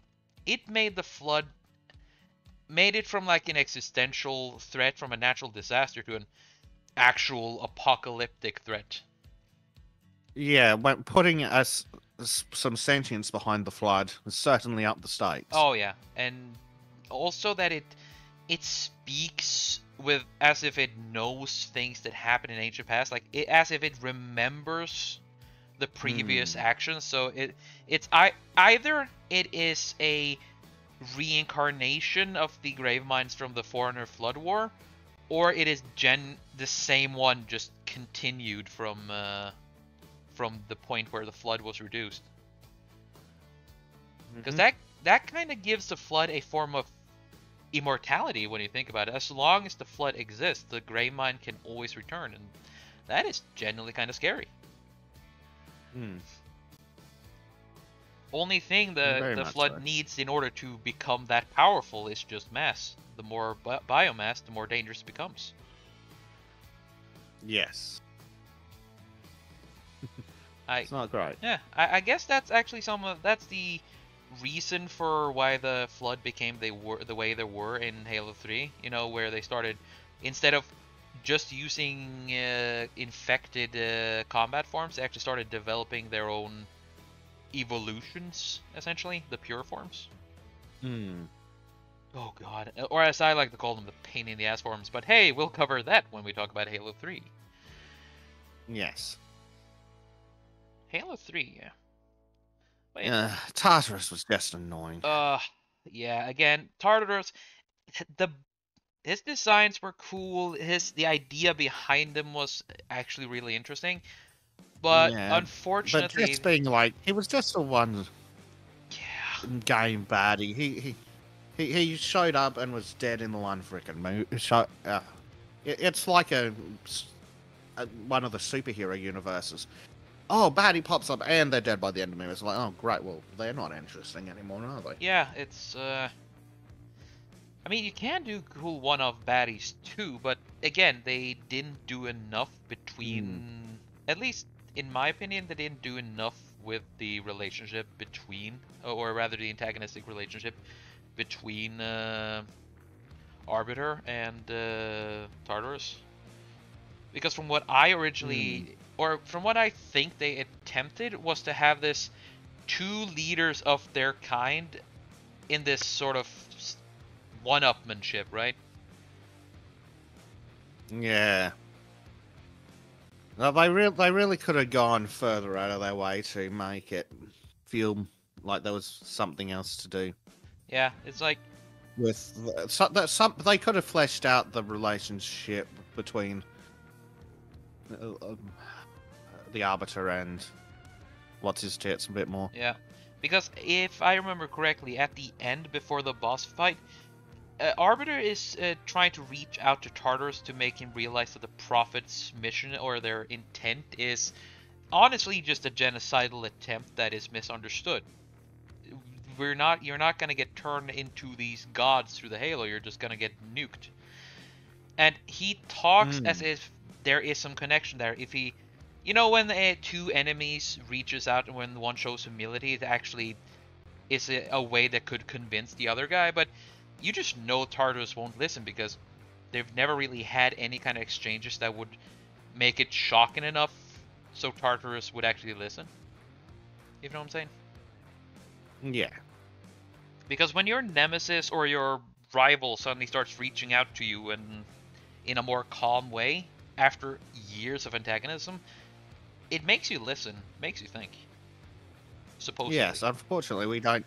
it made the Flood, made it from like an existential threat from a natural disaster to an actual apocalyptic threat. Yeah, when putting some sentience behind the Flood is certainly up the stakes. Oh yeah, and also that it speaks as if it knows things that happened in ancient past, like as if it remembers the previous actions. So it's either it is a reincarnation of the Graveminds from the Foreigner Flood War, or it is the same one just continued from the point where the Flood was reduced. Because that kind of gives the Flood a form of immortality when you think about it. As long as the flood exists, the Grey Mind can always return, and that is genuinely kind of scary. Hmm. Only thing Very the much flood so. needs in order to become that powerful is just mass. The more biomass, the more dangerous it becomes. Yes. I It's not great. Yeah, I guess that's actually that's the reason for why the flood became the way they were in Halo 3. You know, where they started, instead of just using infected combat forms, they actually started developing their own evolutions, essentially the pure forms. Hmm. Oh god, or as I like to call them, the pain in the ass forms. But hey, we'll cover that when we talk about Halo 3. Yes. Halo 3, yeah. Wait. Tartarus was just annoying. Yeah. Again, Tartarus. The His designs were cool. The idea behind them was actually really interesting. But Yeah, but unfortunately, just being like, he was just a one yeah, game baddie. He showed up and was dead in the one freaking movie. It's like one of the superhero universes. Oh, baddie pops up and they're dead by the end of the movie. It's like, oh, great. Well, they're not interesting anymore, are they? yeah, it's I mean, you can do cool one-off baddies too, but again, they didn't do enough Hmm. between. At least, in my opinion, they didn't do enough with the relationship between, or rather, the antagonistic relationship between Arbiter and Tartarus. Because from what I Hmm. originally, or from what I think they attempted, was to have this two leaders of their kind in this sort of one-upmanship, right? Yeah. No, they really could have gone further out of their way to make it feel like there was something else to do. Yeah, it's like, With they could have fleshed out the relationship between uh, um, the Arbiter and what's his tits a bit more. yeah. Because if I remember correctly, at the end, before the boss fight, Arbiter is trying to reach out to Tartarus to make him realize that the Prophet's mission or their intent is honestly just a genocidal attempt that is misunderstood. You're not gonna get turned into these gods through the Halo. You're just gonna get nuked. And he talks as Mm. if there is some connection there. If he, you know, when two enemies reaches out and when one shows humility, it actually is a way that could convince the other guy. But you just know Tartarus won't listen because they've never really had any kind of exchanges that would make it shocking enough so Tartarus would actually listen. You know what I'm saying? Yeah. Because when your nemesis or your rival suddenly starts reaching out to you and in a more calm way after years of antagonism, it makes you listen, makes you think. Supposedly. Yes. Unfortunately, we don't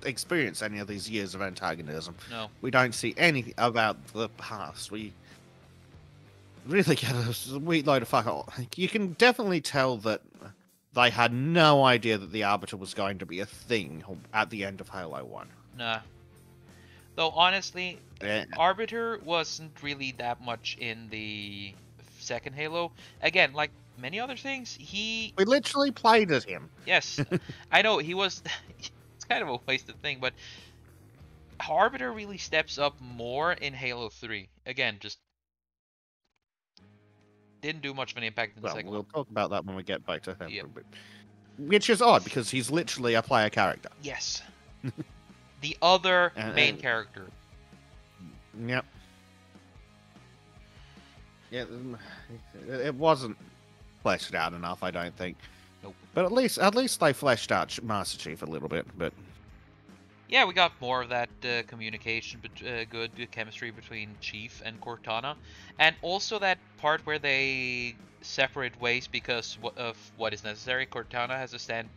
experience any of these years of antagonism. No. We don't see any about the past. We really get a sweet load of fuck all. You can definitely tell that they had no idea that the Arbiter was going to be a thing at the end of Halo 1. Nah. Though honestly, Eh, Arbiter wasn't really that much in the second Halo. Again, like many other things, he we literally played as him. yes, I know he was it's kind of a wasted thing, but Arbiter really steps up more in Halo 3. Again, just didn't do much of an impact in the Well, second one. we'll talk about that when we get back to him Yep. for a bit. Which is odd because he's literally a player character. Yes. The other And, main character. yep. Yeah, it wasn't fleshed out enough, I don't think. Nope. But at least they fleshed out Master Chief a little bit. But Yeah, we got more of that communication, good chemistry between Chief and Cortana, and also that part where they separate ways because of what is necessary. Cortana has to stand;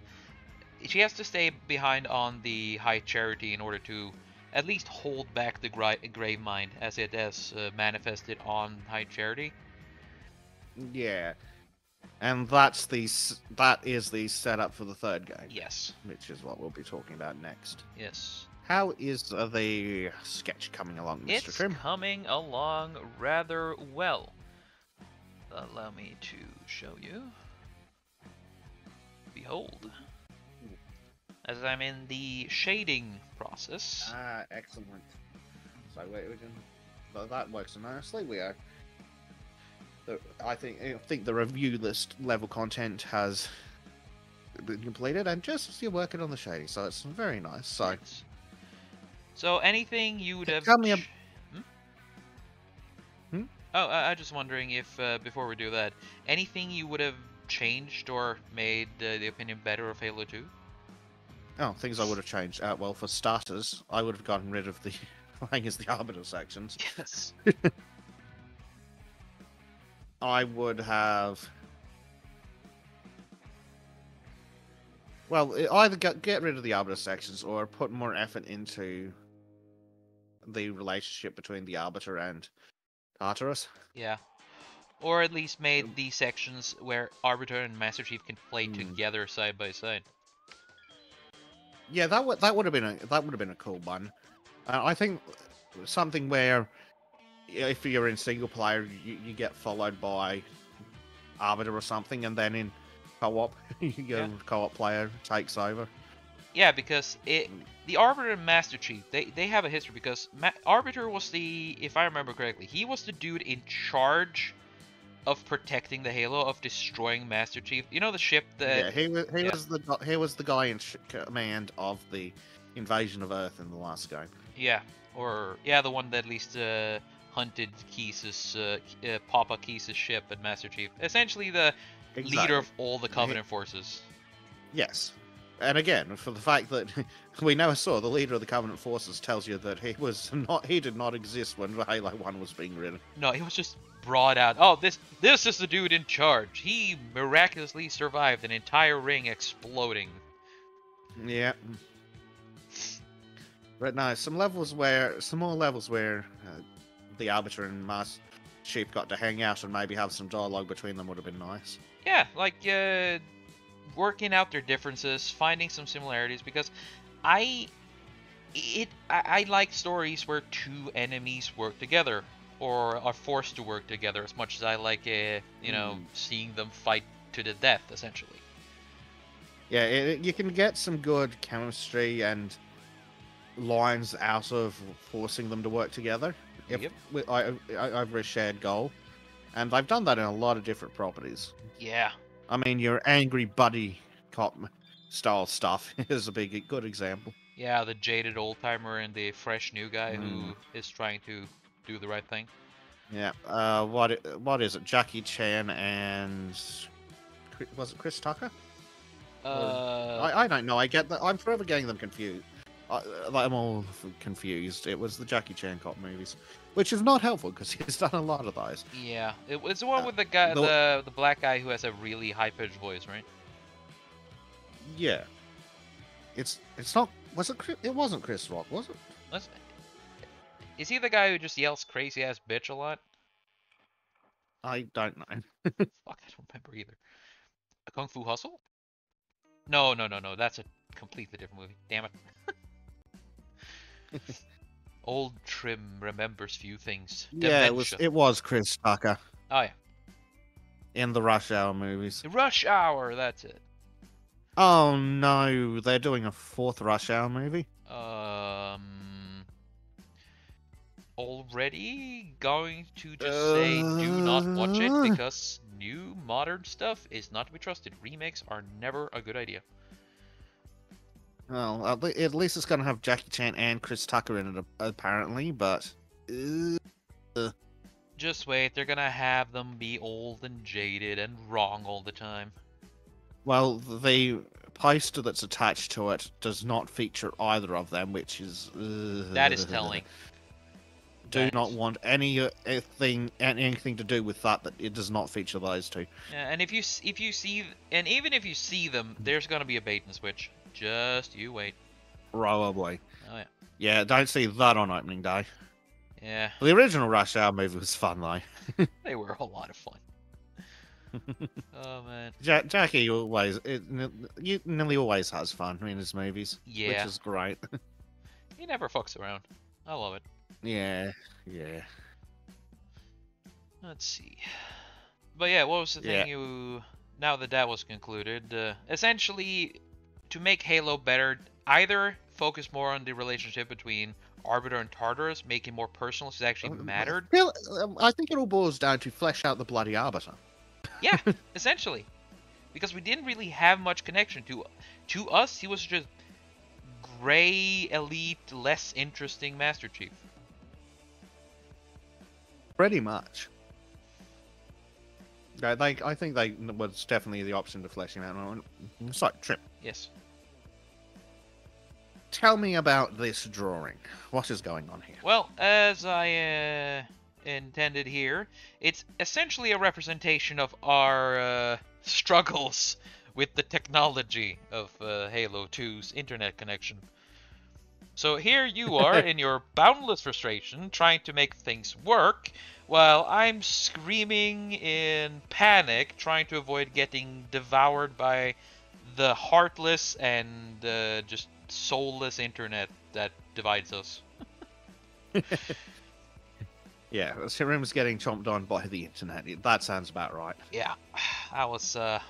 she has to stay behind on the High Charity in order to at least hold back the Grave Mind as it has manifested on High Charity. yeah, and that is the setup for the third game, Yes, which is what we'll be talking about next. yes. How is the sketch coming along, Mr. It's Trim? coming along rather well. Allow me to show you. Behold. As I'm in the shading process. Ah, excellent. So wait, we can. Well, that works nicely. We are. I think the review list level content has been completed, and just you're working on the shading, so it's very nice. So, Nice. So anything you would have. tell me. Hmm? Hmm? Oh, I'm just wondering if before we do that, anything you would have changed or made the opinion better of Halo 2? Oh, things I would have changed. Well, for starters, I would have gotten rid of the flying as the Arbiter sections. Yes. I would have. Well, either get rid of the Arbiter sections or put more effort into the relationship between the Arbiter and Tartarus. Yeah. Or at least made these sections where Arbiter and Master Chief can play together side by side. Yeah, that would have been a cool one. I think something where if you're in single player, you get followed by Arbiter or something, and then in co-op, co-op player takes over. Yeah, because the Arbiter and Master Chief, they have a history because Arbiter was if I remember correctly, he was the dude in charge of protecting the Halo, of destroying Master Chief. You know the ship that... Yeah, he was the guy in command of the invasion of Earth in the last game. Yeah, or the one that at least hunted Keys's Papa Keys's ship and Master Chief. Essentially the leader of all the Covenant forces. Yes. And again, for the fact that we never saw the leader of the Covenant forces tells you that he did not exist when Halo 1 was being written. No, he was just brought out. Oh, this is the dude in charge. He miraculously survived an entire ring exploding. Yeah. But no, some more levels where the Arbiter and Master Chief got to hang out and maybe have some dialogue between them would have been nice. Yeah, like working out their differences, finding some similarities, because I like stories where two enemies work together or are forced to work together as much as I like seeing them fight to the death, essentially. Yeah, you can get some good chemistry and lines out of forcing them to work together if over a shared goal, and I've done that in a lot of different properties. Yeah. I mean, your angry buddy cop style stuff is a good example. Yeah, the jaded old timer and the fresh new guy who is trying to do the right thing. Yeah. What is it? Jackie Chan and was it Chris Tucker? I don't know. I get that. I'm forever getting them confused. I'm all confused. It was the Jackie Chan cop movies, which is not helpful because he's done a lot of those. Yeah, it was the one with the guy, the black guy who has a really high pitched voice, right? Yeah. It's not. Was it? It wasn't Chris Rock, was it? Is he the guy who just yells crazy ass bitch a lot? I don't know. Fuck, I don't remember either. A Kung Fu Hustle? No. That's a completely different movie. Damn it. Old Trim remembers few things. Yeah, Dementia. it was Chris Tucker. Oh yeah. In the Rush Hour movies. The Rush Hour, that's it. Oh no, they're doing a fourth Rush Hour movie. Already going to just say do not watch it because new modern stuff is not to be trusted. Remakes are never a good idea. Well, at least it's going to have Jackie Chan and Chris Tucker in it, apparently, but... Just wait, they're gonna have them be old and jaded and wrong all the time. Well, the poster that's attached to it does not feature either of them, which is... That is telling. Do not want anything to do with that it does not feature those two. Yeah, and even if you see them, there's gonna be a bait and switch. Just you wait. Probably. Oh yeah. Yeah, don't see that on opening day. Yeah. The original Rush Hour movie was fun though. They were a lot of fun. Oh man. Jackie nearly always has fun in his movies. Yeah. Which is great. He never fucks around. I love it. Yeah, yeah, Let's see. But yeah, what was the yeah. thing you... Now that that was concluded, essentially, to make Halo better, either focus more on the relationship between Arbiter and Tartarus, make it more personal so it actually mattered. I think it all boils down to flesh out the bloody Arbiter. Yeah, essentially. Because we didn't really have much connection to us. He was just gray, elite, less interesting Master Chief. Pretty much. I think they was definitely the option to flesh him out. Sorry, Trip. Yes. Tell me about this drawing. What is going on here? Well, as I intended here, it's essentially a representation of our struggles with the technology of Halo 2's internet connection. So here you are in your boundless frustration trying to make things work, while I'm screaming in panic trying to avoid getting devoured by the heartless and just soulless internet that divides us. Yeah, Sirim's getting chomped on by the internet. That sounds about right. Yeah, that was I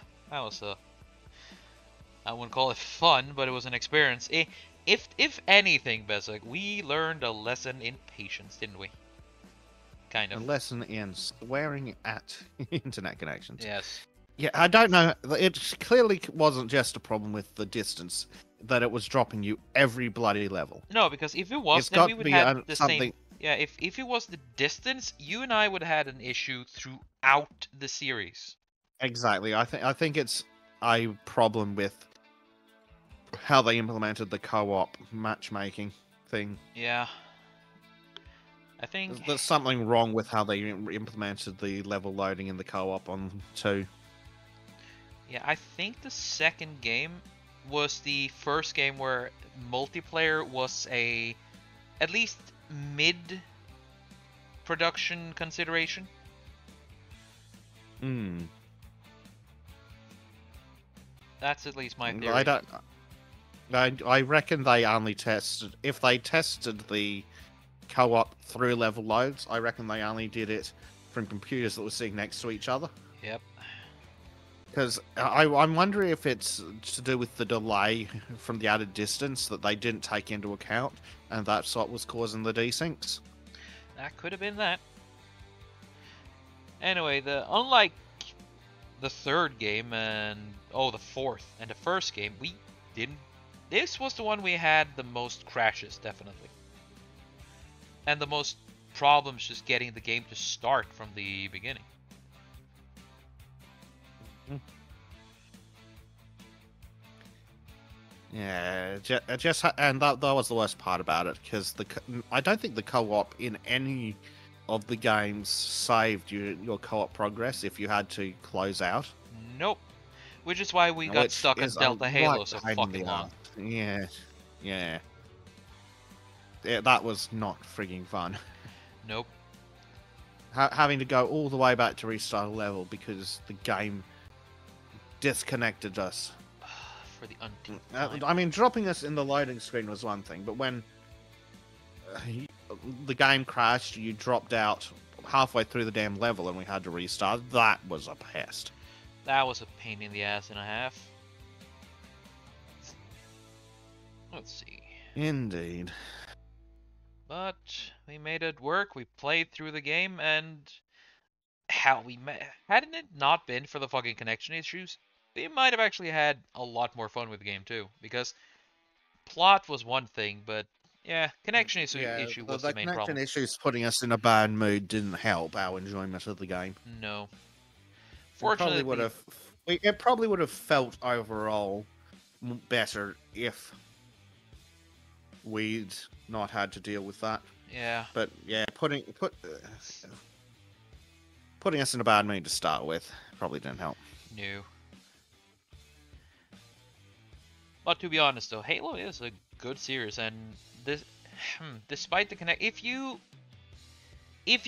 wouldn't call it fun, but it was an experience. If anything, Bezek, we learned a lesson in patience, didn't we? Kind A of. lesson in swearing at internet connections. Yes. Yeah, I don't know. It clearly wasn't just a problem with the distance, that it was dropping you every bloody level. No, because if it was, It's then got we to would be have the something... same. Yeah, if it was the distance, you and I would have had an issue throughout the series. Exactly. I think it's a problem with how they implemented the co-op matchmaking thing. Yeah. I think. There's something wrong with how they implemented the level loading in the co-op on 2. Yeah, I think the second game was the first game where multiplayer was a at least mid production consideration. Hmm. That's at least my theory. I don't. I reckon they only tested, if they tested the co-op through level loads, I reckon they only did it from computers that were sitting next to each other. Yep. Because I'm wondering if it's to do with the delay from the added distance that they didn't take into account, and that's what was causing the desyncs. That could have been that. Anyway, unlike the third game and the fourth and the first game, we didn't. This was the one we had the most crashes, definitely, and the most problems just getting the game to start from the beginning. Yeah, and that was the worst part about it, because I don't think the co-op in any of the games saved your co-op progress if you had to close out. Nope. Which is why we got stuck in Delta Halo so fucking long. Yeah, yeah. Yeah, that was not frigging fun. Nope. Having to go all the way back to restart a level because the game disconnected us. For the umpteenth time. I mean, dropping us in the loading screen was one thing, but when the game crashed, you dropped out halfway through the damn level and we had to restart, that was a pest. That was a pain in the ass and a half. Let's see. Indeed. But we made it work. We played through the game, and hell, hadn't it not been for the fucking connection issues, we might have actually had a lot more fun with the game too. Because plot was one thing, but yeah, connection issue was the main problem. The connection issues putting us in a bad mood didn't help our enjoyment of the game. No. Fortunately, it probably would have felt overall better if we'd not had to deal with that. Yeah. But yeah, putting us in a bad mood to start with probably didn't help. No. But to be honest, though, Halo is a good series, and despite the connect, if you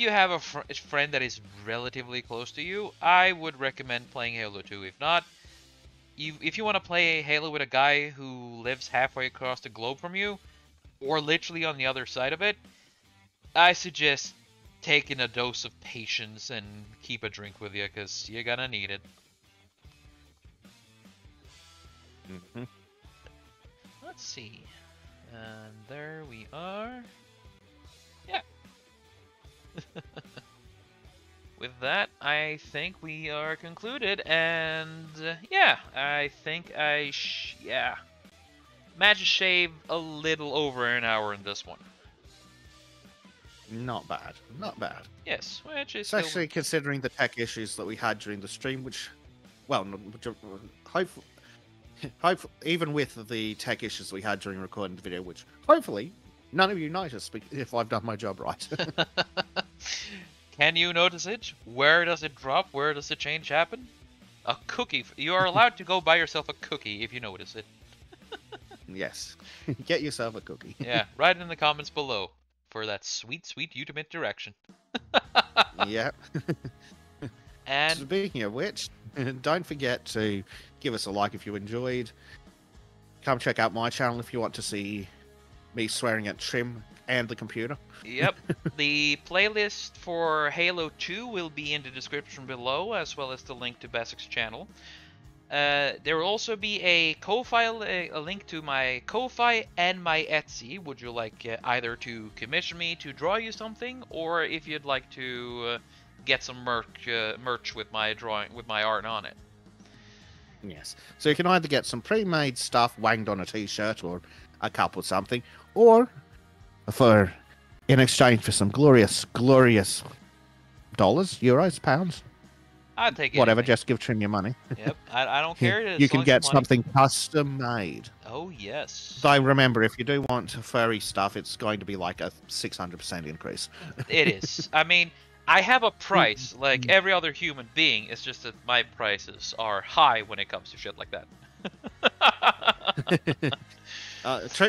have a friend that is relatively close to you, I would recommend playing Halo 2. If not, if you want to play Halo with a guy who lives halfway across the globe from you, or literally on the other side of it, I suggest taking a dose of patience and keep a drink with you, because you're gonna need it. Mm-hmm. Let's see. And there we are. Yeah. With that, I think we are concluded, and yeah, I think yeah. Managed to shave a little over an hour in this one. Not bad. Not bad. Yes, which is Especially considering the tech issues that we had during the stream, which, well, hopefully, even with the tech issues we had during recording the video, which hopefully none of you notice if I've done my job right. Can you notice it? Where does it drop? Where does the change happen? A cookie. You are allowed to go buy yourself a cookie if you notice it. Yes. Get yourself a cookie. Yeah, write it in the comments below for that sweet, sweet ultimate direction. Yeah. And speaking of which, don't forget to give us a like if you enjoyed. Come check out my channel if you want to see me swearing at Trim and the computer. Yep, the playlist for Halo 2 will be in the description below, as well as the link to Basic's channel. There will also be a Ko-Fi, a link to my Ko-Fi and my Etsy. Would you like either to commission me to draw you something, or if you'd like to get some merch with my art on it? Yes. So you can either get some pre-made stuff wanged on a t-shirt or a cup or something, or in exchange for some glorious dollars, euros, pounds, I'd take whatever, anything. just give Trim your money. Yep, I don't care. You can get something custom made. Oh, yes. Though remember, if you do want furry stuff, it's going to be like a 600% increase. It is. I mean, I have a price, like every other human being. It's just that my prices are high when it comes to shit like that.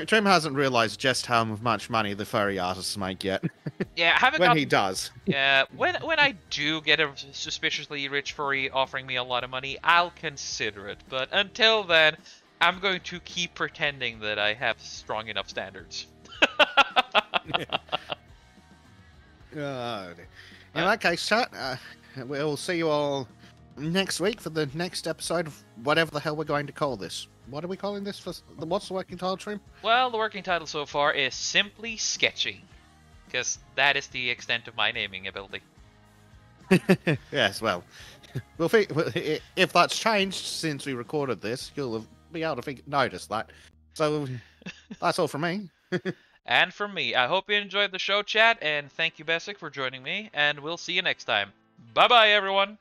Trim hasn't realized just how much money the furry artists make yet. Yeah, I haven't when gotten... he does. Yeah, when I do get a suspiciously rich furry offering me a lot of money, I'll consider it. But until then, I'm going to keep pretending that I have strong enough standards. In that case, chat, we'll see you all next week for the next episode of whatever the hell we're going to call this. What are we calling this? What's the working title, Trim? Well, the working title so far is Simply Sketchy, because that is the extent of my naming ability. Yes, well, if that's changed since we recorded this, you'll be able to notice that. So, that's all from me. And from me, I hope you enjoyed the show, chat, and thank you, Basic, for joining me, and we'll see you next time. Bye-bye, everyone!